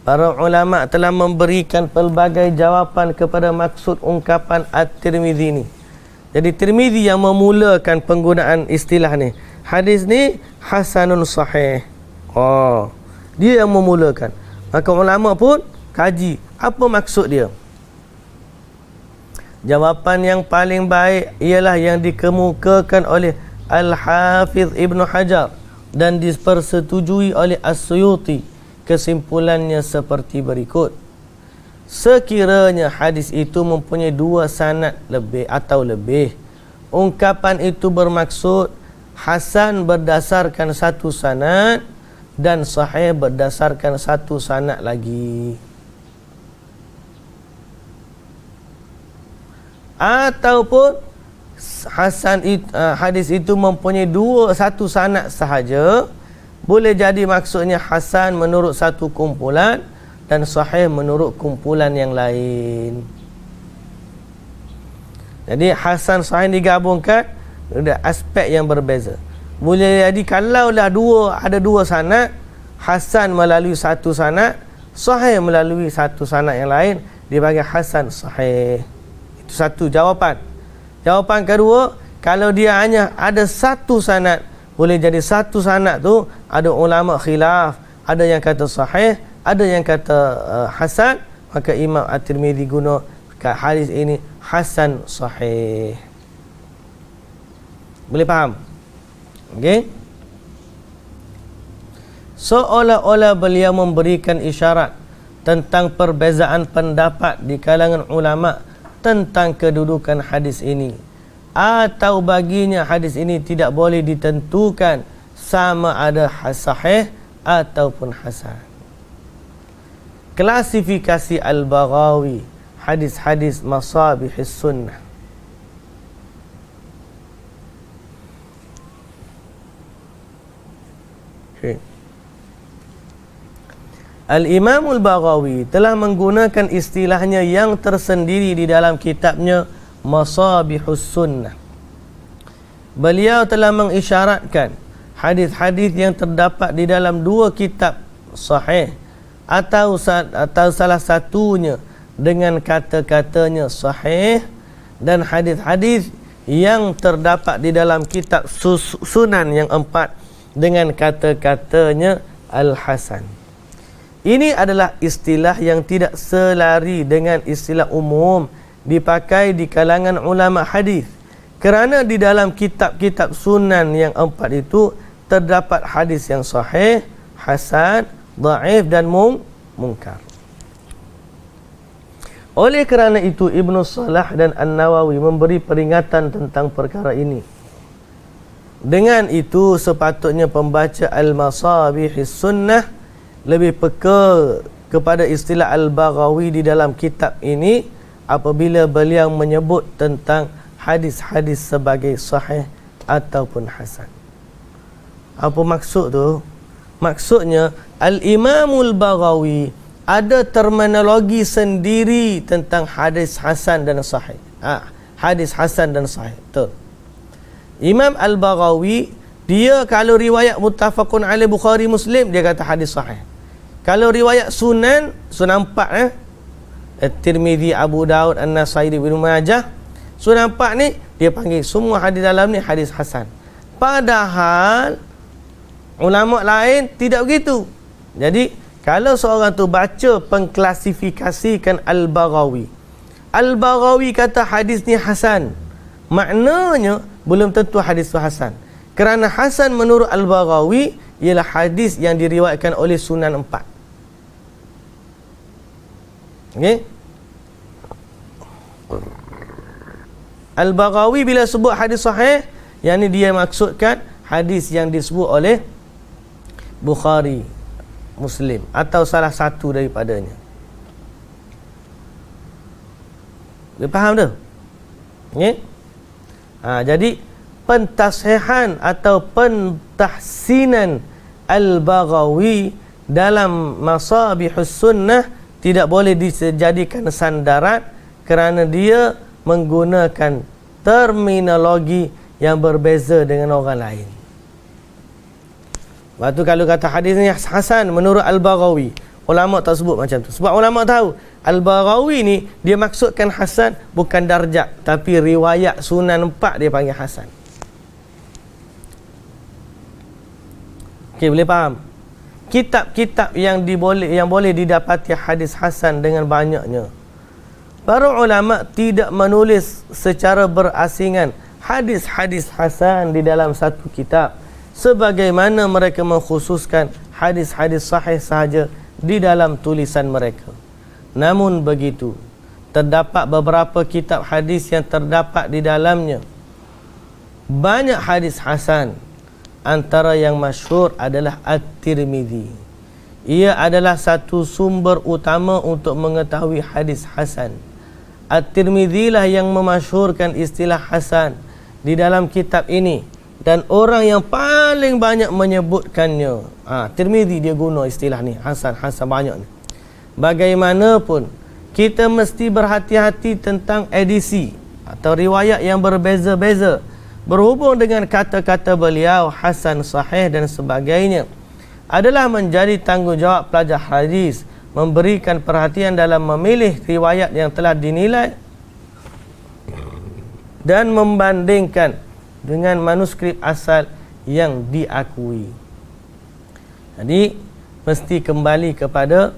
Para ulama telah memberikan pelbagai jawapan kepada maksud ungkapan At-Tirmidzi ni. Jadi Tirmidzi yang memulakan penggunaan istilah ni. Hadis ni hasanun sahih. Dia yang memulakan. Maka ulama pun kaji apa maksud dia. Jawapan yang paling baik ialah yang dikemukakan oleh Al-Hafiz Ibn Hajar dan dipersetujui oleh As-Suyuti. Kesimpulannya seperti berikut. Sekiranya hadis itu mempunyai 2 sanad lebih atau lebih, ungkapan itu bermaksud hasan berdasarkan 1 sanad dan sahih berdasarkan 1 sanad lagi. Ataupun hadis itu mempunyai 1 sanad sahaja, boleh jadi maksudnya hasan menurut satu kumpulan dan sahih menurut kumpulan yang lain. Jadi hasan sahih digabungkan ada aspek yang berbeza. Boleh jadi kalau ada dua sanad, hasan melalui satu sanad, sahih melalui satu sanad yang lain, dipanggil hasan sahih. Itu satu jawapan. Jawapan kedua, kalau dia hanya ada satu sanad, boleh jadi satu sanad tu ada ulama khilaf, ada yang kata sahih, ada yang kata hasan, maka Imam At-Tirmidzi guna kat hadis ini hasan sahih. Boleh faham? Okey. Seolah-olah beliau memberikan isyarat tentang perbezaan pendapat di kalangan ulama tentang kedudukan hadis ini, atau baginya hadis ini tidak boleh ditentukan sama ada sahih ataupun hasan. Klasifikasi Al-Baghawi hadis-hadis masabihis sunnah. Al-Imam Al-Baghawi telah menggunakan istilahnya yang tersendiri di dalam kitabnya Masabihus Sunnah. Beliau telah mengisyaratkan hadis-hadis yang terdapat di dalam 2 kitab sahih atau salah satunya dengan kata-katanya sahih, dan hadis-hadis yang terdapat di dalam kitab sunan yang 4 dengan kata-katanya al-hasan. Ini adalah istilah yang tidak selari dengan istilah umum dipakai di kalangan ulama hadis, kerana di dalam kitab-kitab sunan yang 4 itu terdapat hadis yang sahih, hasan, dhaif dan mungkar. Oleh kerana itu Ibnu Salah dan An-Nawawi memberi peringatan tentang perkara ini. Dengan itu sepatutnya pembaca Al-Masabihis Sunnah lebih peka kepada istilah Al-Baghawi di dalam kitab ini apabila beliau menyebut tentang hadis-hadis sebagai sahih ataupun hasan. Apa maksud tu? Maksudnya Al-Imamul Baghawi ada terminologi sendiri tentang hadis hasan dan sahih. Hadis hasan dan sahih. Betul. Imam Al-Baghawi, dia kalau riwayat muttafaqun alaih Bukhari Muslim, dia kata hadis sahih. Kalau riwayat sunan 4 At-Tirmidzi, Abu Daud, An-Nasai, Ibnu Majah, sunan 4 ni dia panggil semua hadis dalam ni hadis hasan. Padahal ulama lain tidak begitu. Jadi kalau seorang tu baca pengklasifikasikan Al-Baghawi, Al-Baghawi kata hadis ni hasan, maknanya belum tentu hadis tu hasan. Kerana hasan menurut Al-Baghawi ialah hadis yang diriwayatkan oleh sunan 4. Okey? Al-Baghawi bila sebut hadis sahih, yang ni dia maksudkan hadis yang disebut oleh Bukhari, Muslim atau salah satu daripadanya. Dia faham tu? Okay? Jadi pentasihan atau pentahsinan Al-Baghawi dalam Masabihus Sunnah tidak boleh dijadikan sandaran kerana dia menggunakan terminologi yang berbeza dengan orang lain. Lepas tu kalau kata hadis ni hasan menurut Al-Baghawi, ulama tak sebut macam tu. Sebab ulama tahu Al-Baghawi ni dia maksudkan hasan bukan darjat, tapi riwayat Sunan 4 dia panggil hasan. Okey, boleh faham? Kitab-kitab yang boleh didapati hadis hasan dengan banyaknya. Para ulama tidak menulis secara berasingan hadis-hadis hasan di dalam satu kitab, sebagaimana mereka mengkhususkan hadis-hadis sahih sahaja di dalam tulisan mereka. Namun begitu, terdapat beberapa kitab hadis yang terdapat di dalamnya banyak hadis hasan. Antara yang masyhur adalah At-Tirmidzi. Ia adalah satu sumber utama untuk mengetahui hadis hasan. At-Tirmidzi lah yang memasyhurkan istilah hasan di dalam kitab ini, dan orang yang paling banyak menyebutkannya. Tirmidzi dia guna istilah ni, hasan banyak ni. Bagaimanapun, kita mesti berhati-hati tentang edisi atau riwayat yang berbeza-beza berhubung dengan kata-kata beliau hasan, sahih dan sebagainya. Adalah menjadi tanggungjawab pelajar hadis memberikan perhatian dalam memilih riwayat yang telah dinilai dan membandingkan dengan manuskrip asal yang diakui. Jadi mesti kembali kepada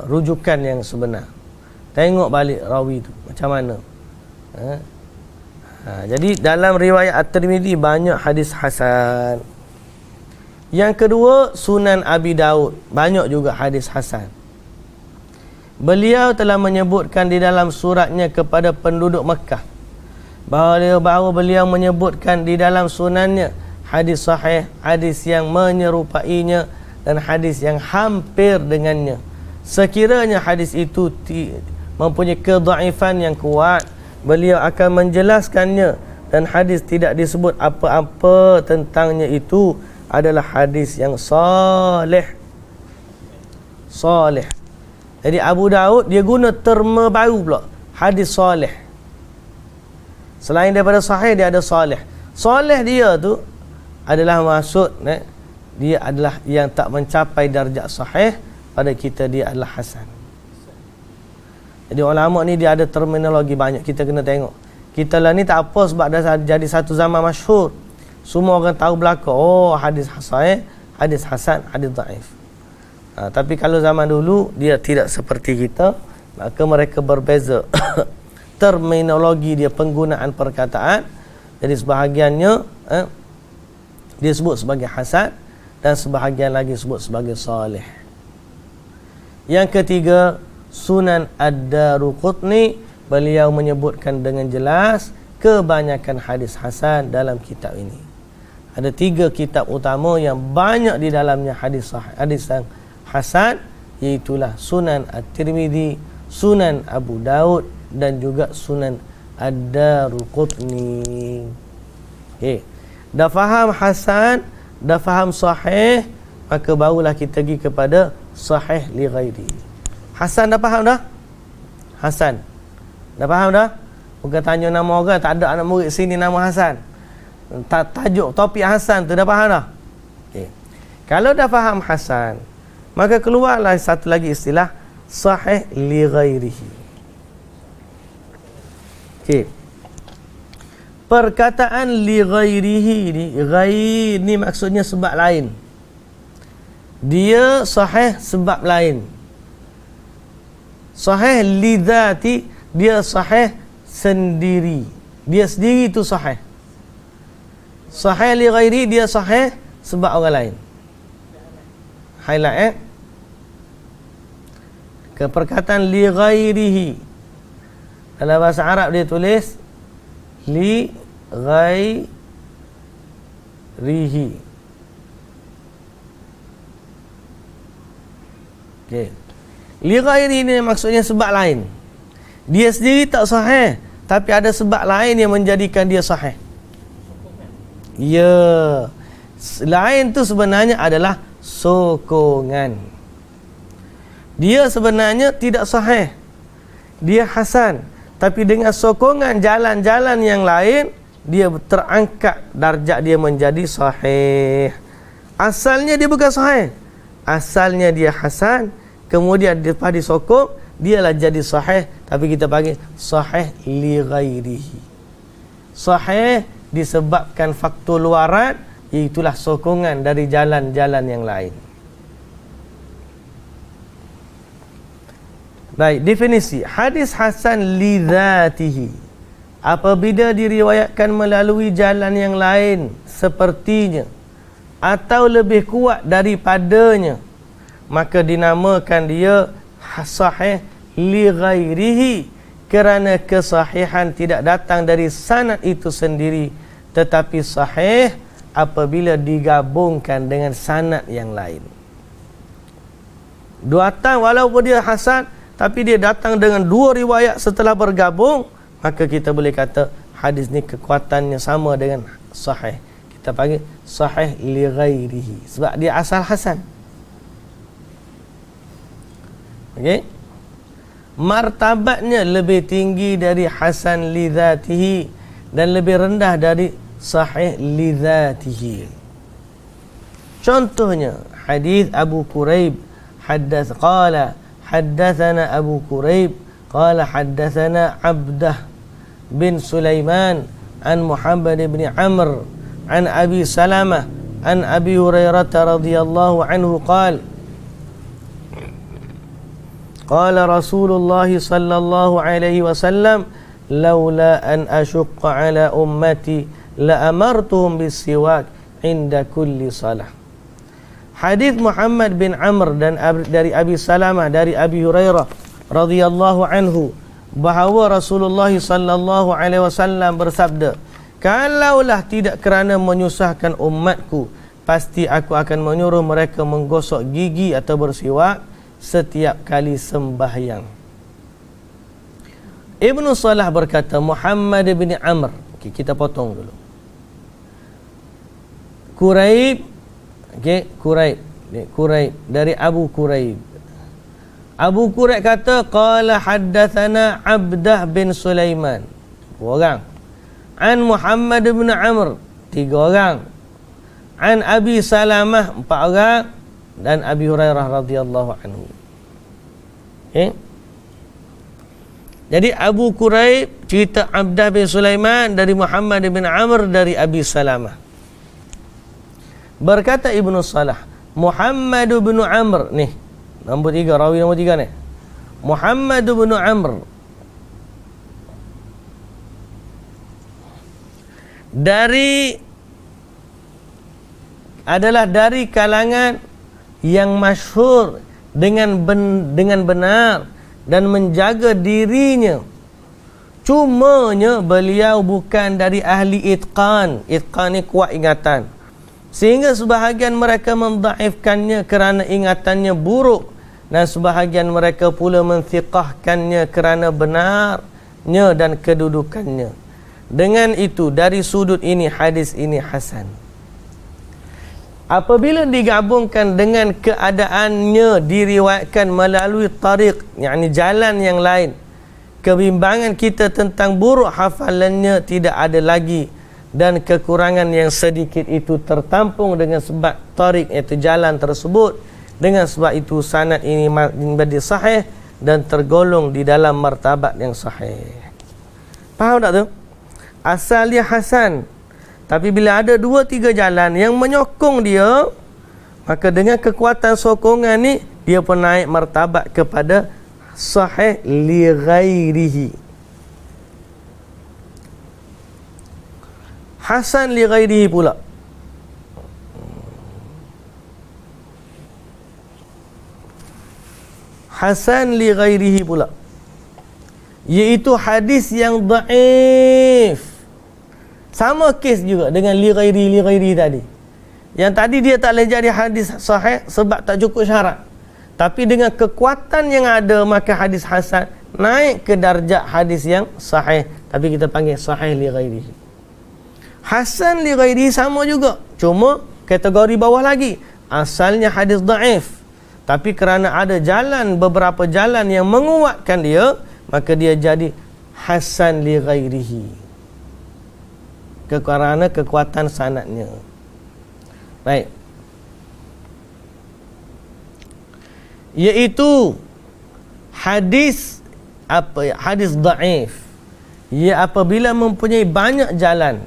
rujukan yang sebenar. Tengok balik rawi tu macam mana. Jadi dalam riwayat At-Tirmidzi banyak hadis hasan. Yang kedua, Sunan Abi Daud, banyak juga hadis hasan. Beliau telah menyebutkan di dalam suratnya kepada penduduk Mekah bahawa beliau menyebutkan di dalam sunannya hadis sahih, hadis yang menyerupainya dan hadis yang hampir dengannya. Sekiranya hadis itu mempunyai kedhaifan yang kuat, beliau akan menjelaskannya, dan hadis tidak disebut apa-apa tentangnya itu adalah hadis yang salih. Jadi Abu Daud dia guna terma baru pula, hadis salih. Selain daripada sahih, dia ada salih. Salih dia tu adalah maksud dia adalah yang tak mencapai darjat sahih, pada kita dia adalah hasan. Jadi ulama ni dia ada terminologi banyak, kita kena tengok. Kita lah ni tak apa sebab dah jadi satu zaman masyhur. Semua orang tahu belaka, hadis sahih, hadis hasan, hadis dhaif. Tapi kalau zaman dulu dia tidak seperti kita, maka mereka berbeza terminologi dia, penggunaan perkataan. Jadi sebahagiannya dia sebut sebagai hasan dan sebahagian lagi sebut sebagai salih. Yang ketiga, Sunan Ad-Daruqutni, beliau menyebutkan dengan jelas kebanyakan hadis hasan dalam kitab ini. Ada 3 kitab utama yang banyak di dalamnya hadis sahih, hadis yang hasan, iaitulah Sunan At-Tirmidzi, Sunan Abu Daud dan juga Sunan Ad-Daruqutni. Dah faham hasan, dah faham sahih, maka barulah kita pergi kepada sahih li ghairi. Hasan dah faham dah? Hasan dah faham dah? Bukan tanya nama orang, tak ada anak murid sini nama Hasan. Tajuk topik hasan tu dah faham dah? Kalau dah faham hasan, maka keluarlah satu lagi istilah sahih li ghairihi. Perkataan li ghairihi ni, ghair ni maksudnya sebab lain. Dia sahih sebab lain. Sahih li dhati, dia sahih sendiri. Dia sendiri tu sahih. Sahih li ghairi, dia sahih sebab orang lain. Highlight Keperkataan li ghairihi, Dalam bahasa Arab dia tulis li ghairihi. Okey. Li ghairi ni maksudnya sebab lain. Dia sendiri tak sahih, tapi ada sebab lain yang menjadikan dia sahih. Ya. Lain tu sebenarnya adalah sokongan. Dia sebenarnya tidak sahih. Dia hasan, tapi dengan sokongan jalan-jalan yang lain, dia terangkat darjat dia menjadi sahih. Asalnya dia bukan sahih. Asalnya dia hasan, kemudian lepas disokong, dialah jadi sahih, tapi kita panggil sahih li ghairihi. Sahih disebabkan faktor luaran, iaitulah sokongan dari jalan-jalan yang lain. Baik, definisi hadis hasan li dzatihi, apabila diriwayatkan melalui jalan yang lain sepertinya atau lebih kuat daripadanya, maka dinamakan dia sahih li ghairihi, kerana kesahihan tidak datang dari sanad itu sendiri, tetapi sahih apabila digabungkan dengan sanad yang lain. Datang walaupun dia hasan, tapi dia datang dengan dua riwayat setelah bergabung, maka kita boleh kata hadis ni kekuatannya sama dengan sahih. Kita panggil sahih li ghairihi, sebab dia asal hasan. Okey. Martabatnya lebih tinggi dari hasan li dzatihi dan lebih rendah dari sahih li dzatihi. Contohnya hadis Abu Quraib qala haddatsana Abu Quraib qala haddatsana Abdah bin Sulaiman an Muhammad bin Amr an Abi Salamah an Abi Hurairah radhiyallahu anhu qala qala Rasulullah sallallahu alaihi wasallam laula an ashqa ala ummati la amartuhum bis-siwak inda kulli salah. Hadis Muhammad bin Amr dan dari Abi Salamah dari Abi Hurairah radhiyallahu anhu bahawa Rasulullah sallallahu alaihi wasallam bersabda, kalaulah tidak kerana menyusahkan umatku, pasti aku akan menyuruh mereka menggosok gigi atau bersiwak setiap kali sembahyang. Ibnu Salah berkata Muhammad bin Amr. Okay, kita potong dulu. Quraib, okay, Quraib dari Abu Quraib. Abu Quraib kata qala haddatsana Abdah bin Sulaiman, dua orang. An Muhammad bin Amr, tiga orang. An Abi Salamah, empat orang, dan Abi Hurairah radhiyallahu anhu. Okay. Jadi Abu Quraib cerita Abdah bin Sulaiman dari Muhammad bin Amr dari Abi Salamah. Berkata Ibnu Salah, Muhammad bin Amr nih, nombor tiga, rawi nombor tiga nih. Muhammad bin Amr adalah dari kalangan yang masyhur dengan benar dan menjaga dirinya. Cumanya beliau bukan dari ahli itqan. Itqan ni kuat ingatan, sehingga sebahagian mereka mendhaifkannya kerana ingatannya buruk, dan sebahagian mereka pula menthiqahkannya kerana benarnya dan kedudukannya. Dengan itu, dari sudut ini hadis ini hasan. Apabila digabungkan dengan keadaannya diriwayatkan melalui tariq, yakni jalan yang lain, kebimbangan kita tentang buruk hafalannya tidak ada lagi, dan kekurangan yang sedikit itu tertampung dengan sebab tariq, iaitu jalan tersebut. Dengan sebab itu sanad ini menjadi sahih dan tergolong di dalam martabat yang sahih. Faham tak tu? Asal dia hasan, tapi bila ada dua tiga jalan yang menyokong dia, maka dengan kekuatan sokongan ni dia pun naik martabat kepada sahih li ghairihi. Hasan li ghairihi pula. Hasan li ghairihi pula. iaitu hadis yang dhaif. Sama kes juga dengan li ghairi tadi. Yang tadi dia tak boleh jadi hadis sahih sebab tak cukup syarat. Tapi dengan kekuatan yang ada, maka hadis hasan naik ke darjat hadis yang sahih. Tapi kita panggil sahih li ghairihi. Hasan li ghairihi sama juga. Cuma kategori bawah lagi. Asalnya hadis dhaif. Tapi kerana ada beberapa jalan yang menguatkan dia, maka dia jadi hasan li ghairihi. Kerana kekuatan sanadnya. Baik. Iaitu hadis hadis dhaif. Ia apabila mempunyai banyak jalan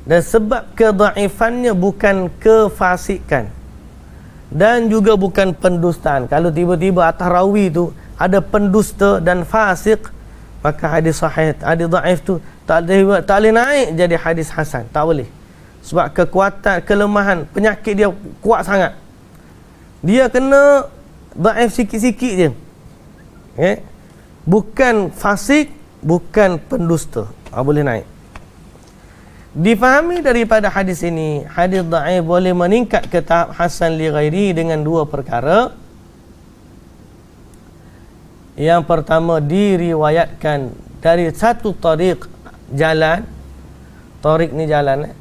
dan sebab kedhaifannya bukan kefasikan dan juga bukan pendustaan. Kalau tiba-tiba atas rawi tu ada pendusta dan fasik, maka hadis sahih, hadis dhaif tu tak boleh naik jadi hadis hasan. Tak boleh. Sebab kekuatan, kelemahan, penyakit dia kuat sangat. Dia kena dhaif sikit-sikit je. Okay? Bukan fasik, bukan pendusta. Boleh naik. Difahami daripada hadis ini, hadis dhaif boleh meningkat ke tahap hasan li ghairi dengan dua perkara. Yang pertama, diriwayatkan dari satu tariq, jalan. Tariq ni jalan.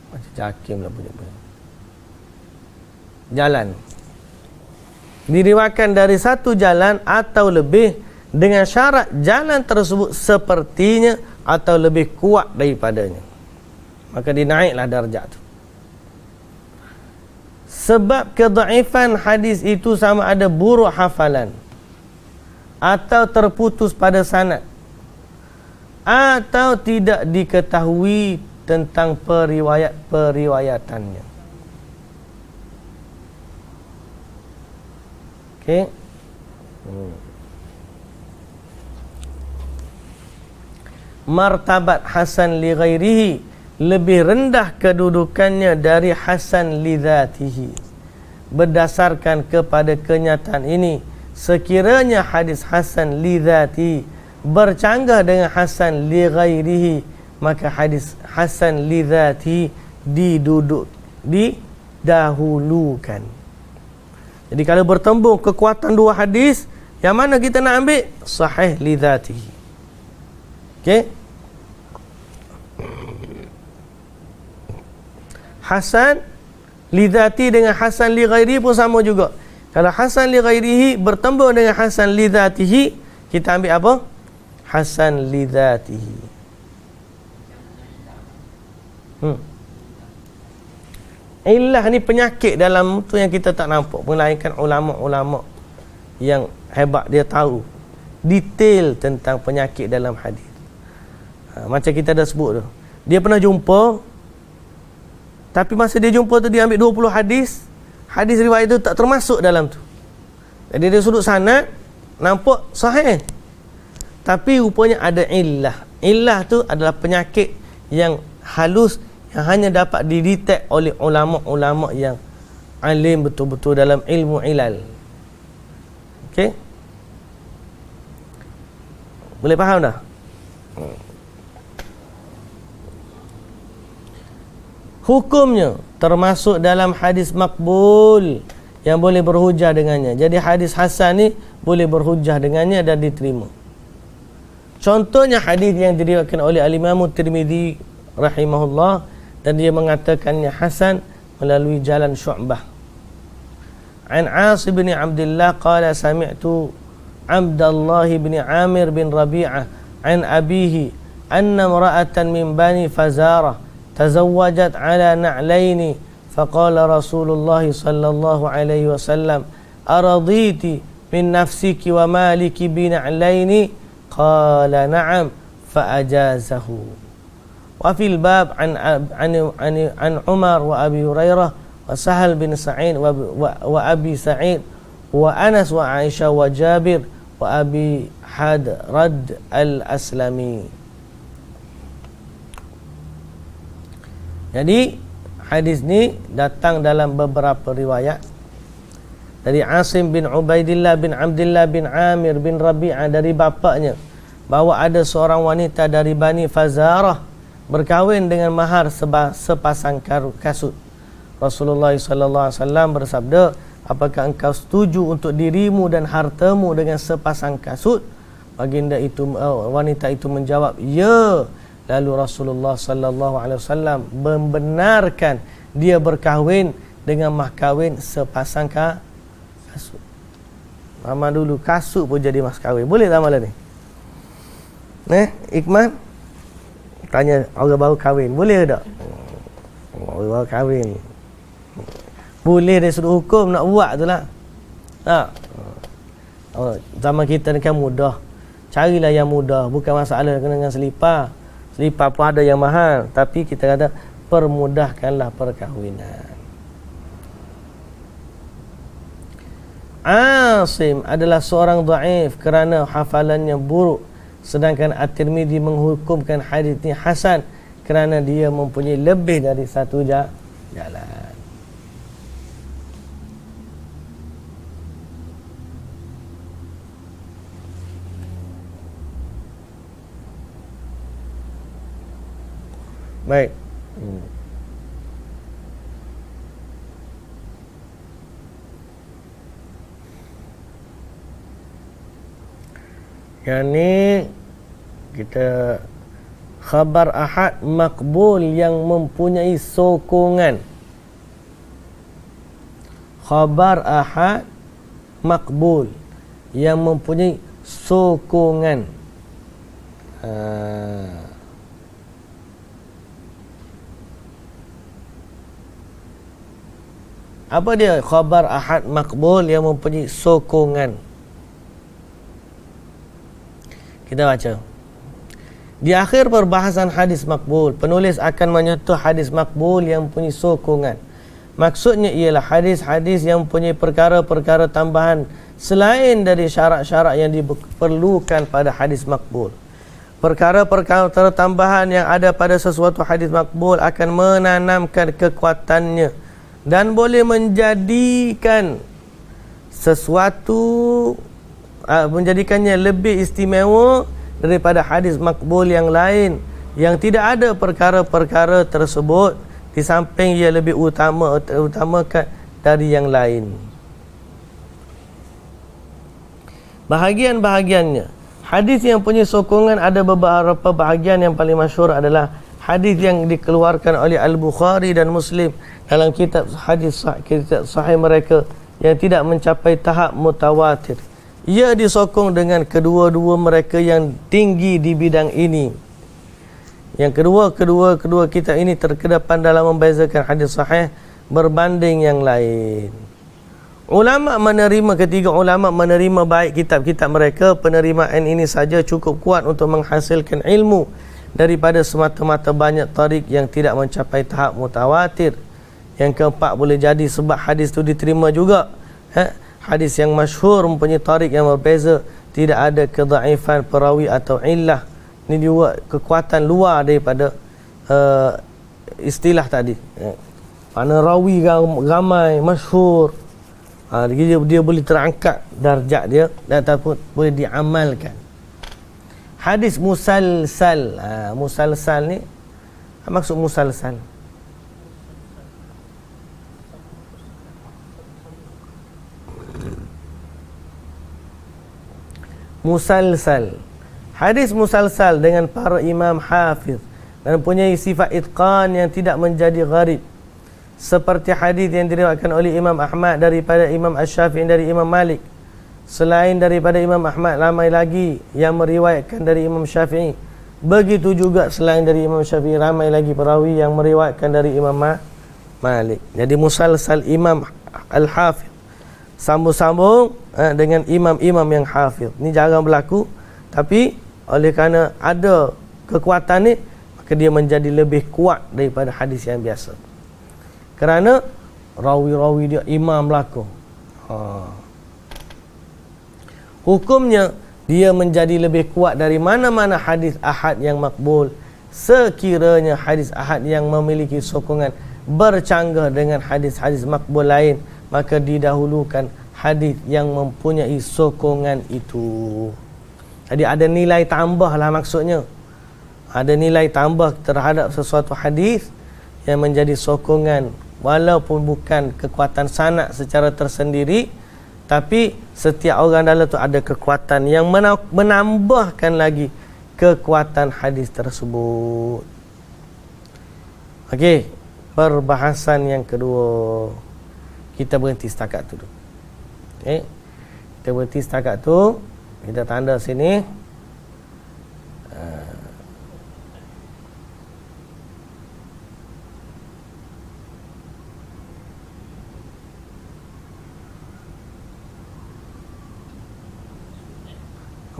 Macam Jakim lah punya. Jalan diriwayatkan dari satu jalan atau lebih dengan syarat jalan tersebut sepertinya atau lebih kuat daripadanya, maka dinaiklah darjat tu. Sebab kedhaifan hadis itu sama ada buruk hafalan atau terputus pada sanad atau tidak diketahui tentang periwayatannya. Okey. Martabat hasan li ghairihi lebih rendah kedudukannya dari hasan li dzatihi. Berdasarkan kepada kenyataan ini, sekiranya hadis hasan li dzati bercanggah dengan hasan li ghairihi, maka hadis hasan li dzati didahulukan. Jadi kalau bertembung kekuatan dua hadis, yang mana kita nak ambil? Sahih li dzati. Okey. Hasan li dzati dengan hasan li ghairi pun sama juga. Kalau hasan li ghairihi bertembung dengan hasan li dzatihi, kita ambil apa? Hasan li dzatihi. Illah ni penyakit dalam tu yang kita tak nampak, melainkan ulama-ulama yang hebat dia tahu detail tentang penyakit dalam hadis. Macam kita dah sebut tu, dia pernah jumpa, tapi masa dia jumpa tu dia ambil 20 hadis riwayat tu tak termasuk dalam tu. Jadi dia sudut sanad nampak sahih, tapi rupanya ada illah tu adalah penyakit yang halus yang hanya dapat didetek oleh ulama-ulama yang alim betul-betul dalam ilmu ilal. Okey? Boleh faham dah? Hukumnya termasuk dalam hadis makbul yang boleh berhujah dengannya. Jadi hadis hasan ni boleh berhujah dengannya dan diterima. Contohnya hadis yang diriwayatkan oleh Al-Imam Tirmizi rahimahullah, dan dia mengatakannya hasan melalui jalan Syu'bah. An Asim bin Abdullah qala sami'tu Abdullah bin Amir bin Rabi'ah an abihi anna imra'atan min bani Fazarah tazawwajat ala na'laini faqala Rasulullah sallallahu alaihi wasallam araditi min nafsiki wa maliki bi na'laini qala na'am fa ajazahu. Wa fil bab an Umar wa Abi Hurairah wa Sahal bin Sa'id wa Abi Sa'id wa Anas wa Aisyah wa Jabir wa Abi Hadrad al-Aslami. Jadi hadis ni datang dalam beberapa riwayat dari Asim bin Ubaidillah bin Abdullah bin Amir bin Rabi'ah dari bapaknya bahawa ada seorang wanita dari Bani Fazarah berkahwin dengan mahar sepasang kasut. Rasulullah sallallahu alaihi wasallam bersabda, apakah engkau setuju untuk dirimu dan hartamu dengan sepasang kasut? Baginda itu, wanita itu menjawab, ya. Lalu Rasulullah sallallahu alaihi wasallam membenarkan dia berkahwin dengan mas kahwin sepasang kasut. Lama dulu kasut pun jadi mas kahwin. Boleh tak malam ni? Ikman tanya orang baru kahwin, boleh tak? Orang baru kahwin boleh, dia suruh hukum nak buat tu lah. Zaman kita ni kan mudah, carilah yang mudah. Bukan masalah kena dengan selipar. Selipar pun ada yang mahal, tapi kita kata permudahkanlah perkahwinan. Asim adalah seorang dhaif kerana hafalannya buruk, sedangkan At-Tirmidzi menghukumkan hadis ini hasan kerana dia mempunyai lebih dari satu jalan. Baik. Yang ni kita khabar ahad makbul yang mempunyai sokongan. Khabar ahad makbul yang mempunyai sokongan. Apa dia khabar ahad makbul yang mempunyai sokongan? Kita baca. Di akhir perbahasan hadis makbul, penulis akan menyentuh hadis makbul yang mempunyai sokongan. Maksudnya ialah hadis-hadis yang mempunyai perkara-perkara tambahan selain dari syarat-syarat yang diperlukan pada hadis makbul. Perkara-perkara tambahan yang ada pada sesuatu hadis makbul akan menanamkan kekuatannya dan boleh menjadikan sesuatu menjadikannya lebih istimewa daripada hadis makbul yang lain yang tidak ada perkara-perkara tersebut, di samping ia lebih utamakan dari yang lain. Bahagian-bahagiannya hadis yang punya sokongan ada beberapa bahagian. Yang paling masyhur adalah hadis yang dikeluarkan oleh Al-Bukhari dan Muslim dalam kitab sahih mereka yang tidak mencapai tahap mutawatir. Ia disokong dengan kedua-dua mereka yang tinggi di bidang ini. Yang kedua kitab ini terkedepan dalam membezakan hadis sahih berbanding yang lain. Ketiga ulama menerima baik kitab-kitab mereka. Penerimaan ini saja cukup kuat untuk menghasilkan ilmu daripada semata-mata banyak tarik yang tidak mencapai tahap mutawatir. Yang keempat, boleh jadi sebab hadis itu diterima juga. Hadis yang masyhur mempunyai tarik yang berbeza, tidak ada kedhaifan perawi atau illah. Ini juga kekuatan luar daripada istilah tadi. Mana rawi ramai, masyhur, dia boleh terangkat darjat dia ataupun boleh diamalkan. Hadis musalsal. Musalsal ni, maksud musalsal musalsal. Hadis musalsal dengan para imam hafiz dan mempunyai sifat itqan yang tidak menjadi gharib, seperti hadis yang diriwayatkan oleh Imam Ahmad daripada Imam Asy-Syafi'i dari Imam Malik. Selain daripada Imam Ahmad, ramai lagi yang meriwayatkan dari Imam Syafi'i. Begitu juga selain dari Imam Syafi'i, ramai lagi perawi yang meriwayatkan dari Imam Malik. Jadi musalsal Imam Al-Hafiz sambung-sambung dengan imam-imam yang hafiz. Ini jarang berlaku, tapi oleh kerana ada kekuatan ni, maka maka dia menjadi lebih kuat daripada hadis yang biasa. Kerana rawi-rawi dia imam belaka. Hukumnya dia menjadi lebih kuat dari mana-mana hadis ahad yang makbul sekiranya hadis ahad yang memiliki sokongan bercanggah dengan hadis-hadis makbul lain, maka didahulukan hadis yang mempunyai sokongan itu. Jadi ada nilai tambah lah maksudnya. Ada nilai tambah terhadap sesuatu hadis yang menjadi sokongan, walaupun bukan kekuatan sanad secara tersendiri, tapi setiap orang dalam tu ada kekuatan yang menambahkan lagi kekuatan hadis tersebut. Okey, perbahasan yang kedua. Kita berhenti setakat tu. Okey. Kita berhenti setakat tu. Kita tanda sini.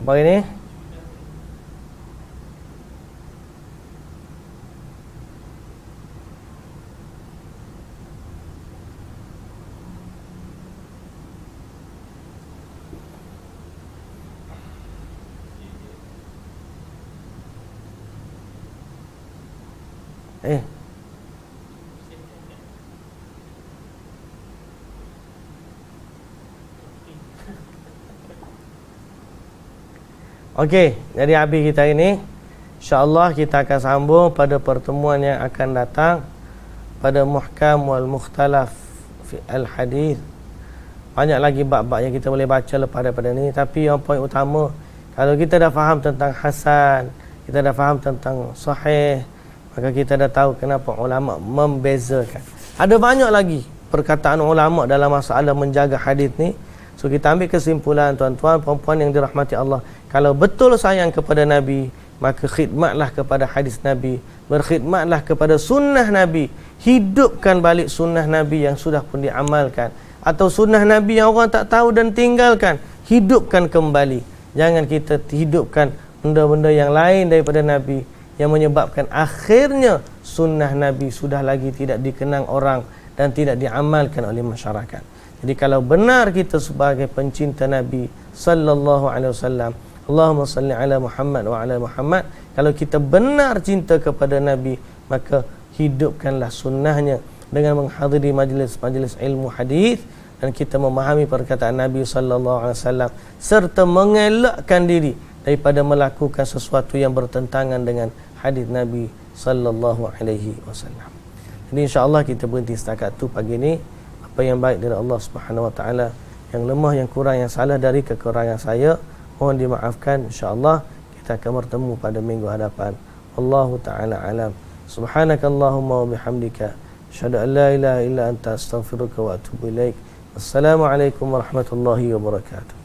Apa ini? Okey, jadi habis kita ini, insya-Allah kita akan sambung pada pertemuan yang akan datang pada muhkam wal mukhtalaf fi al hadis. Banyak lagi bab-bab yang kita boleh baca lepas daripada ni, tapi yang poin utama, kalau kita dah faham tentang hasan, kita dah faham tentang sahih, maka kita dah tahu kenapa ulama membezakan. Ada banyak lagi perkataan ulama dalam masalah menjaga hadis ni. So kita ambil kesimpulan, tuan-tuan, puan-puan yang dirahmati Allah, kalau betul sayang kepada Nabi, maka khidmatlah kepada hadis Nabi, berkhidmatlah kepada sunnah Nabi, hidupkan balik sunnah Nabi yang sudah pun diamalkan, atau sunnah Nabi yang orang tak tahu dan tinggalkan, hidupkan kembali. Jangan kita hidupkan benda-benda yang lain daripada Nabi yang menyebabkan akhirnya sunnah Nabi sudah lagi tidak dikenang orang dan tidak diamalkan oleh masyarakat. Jadi kalau benar kita sebagai pencinta Nabi sallallahu alaihi wasallam, Allahumma salli ala Muhammad wa ala Muhammad, kalau kita benar cinta kepada Nabi, maka hidupkanlah sunnahnya dengan menghadiri majlis-majlis ilmu hadis, dan kita memahami perkataan Nabi sallallahu alaihi wasallam serta mengelakkan diri daripada melakukan sesuatu yang bertentangan dengan hadis Nabi sallallahu alaihi wasallam. Jadi insya-Allah kita berhenti setakat tu pagi ni. Apa yang baik dari Allah Subhanahu wa taala, yang lemah, yang kurang, yang salah dari kekurangan saya, mohon dimaafkan. Insya-Allah kita akan bertemu pada minggu hadapan. Wallahu taala alam. Subhanakallahumma wa bihamdika asyhadu an la ilaha illa anta astaghfiruka wa atubu ilaik. Assalamualaikum warahmatullahi wabarakatuh.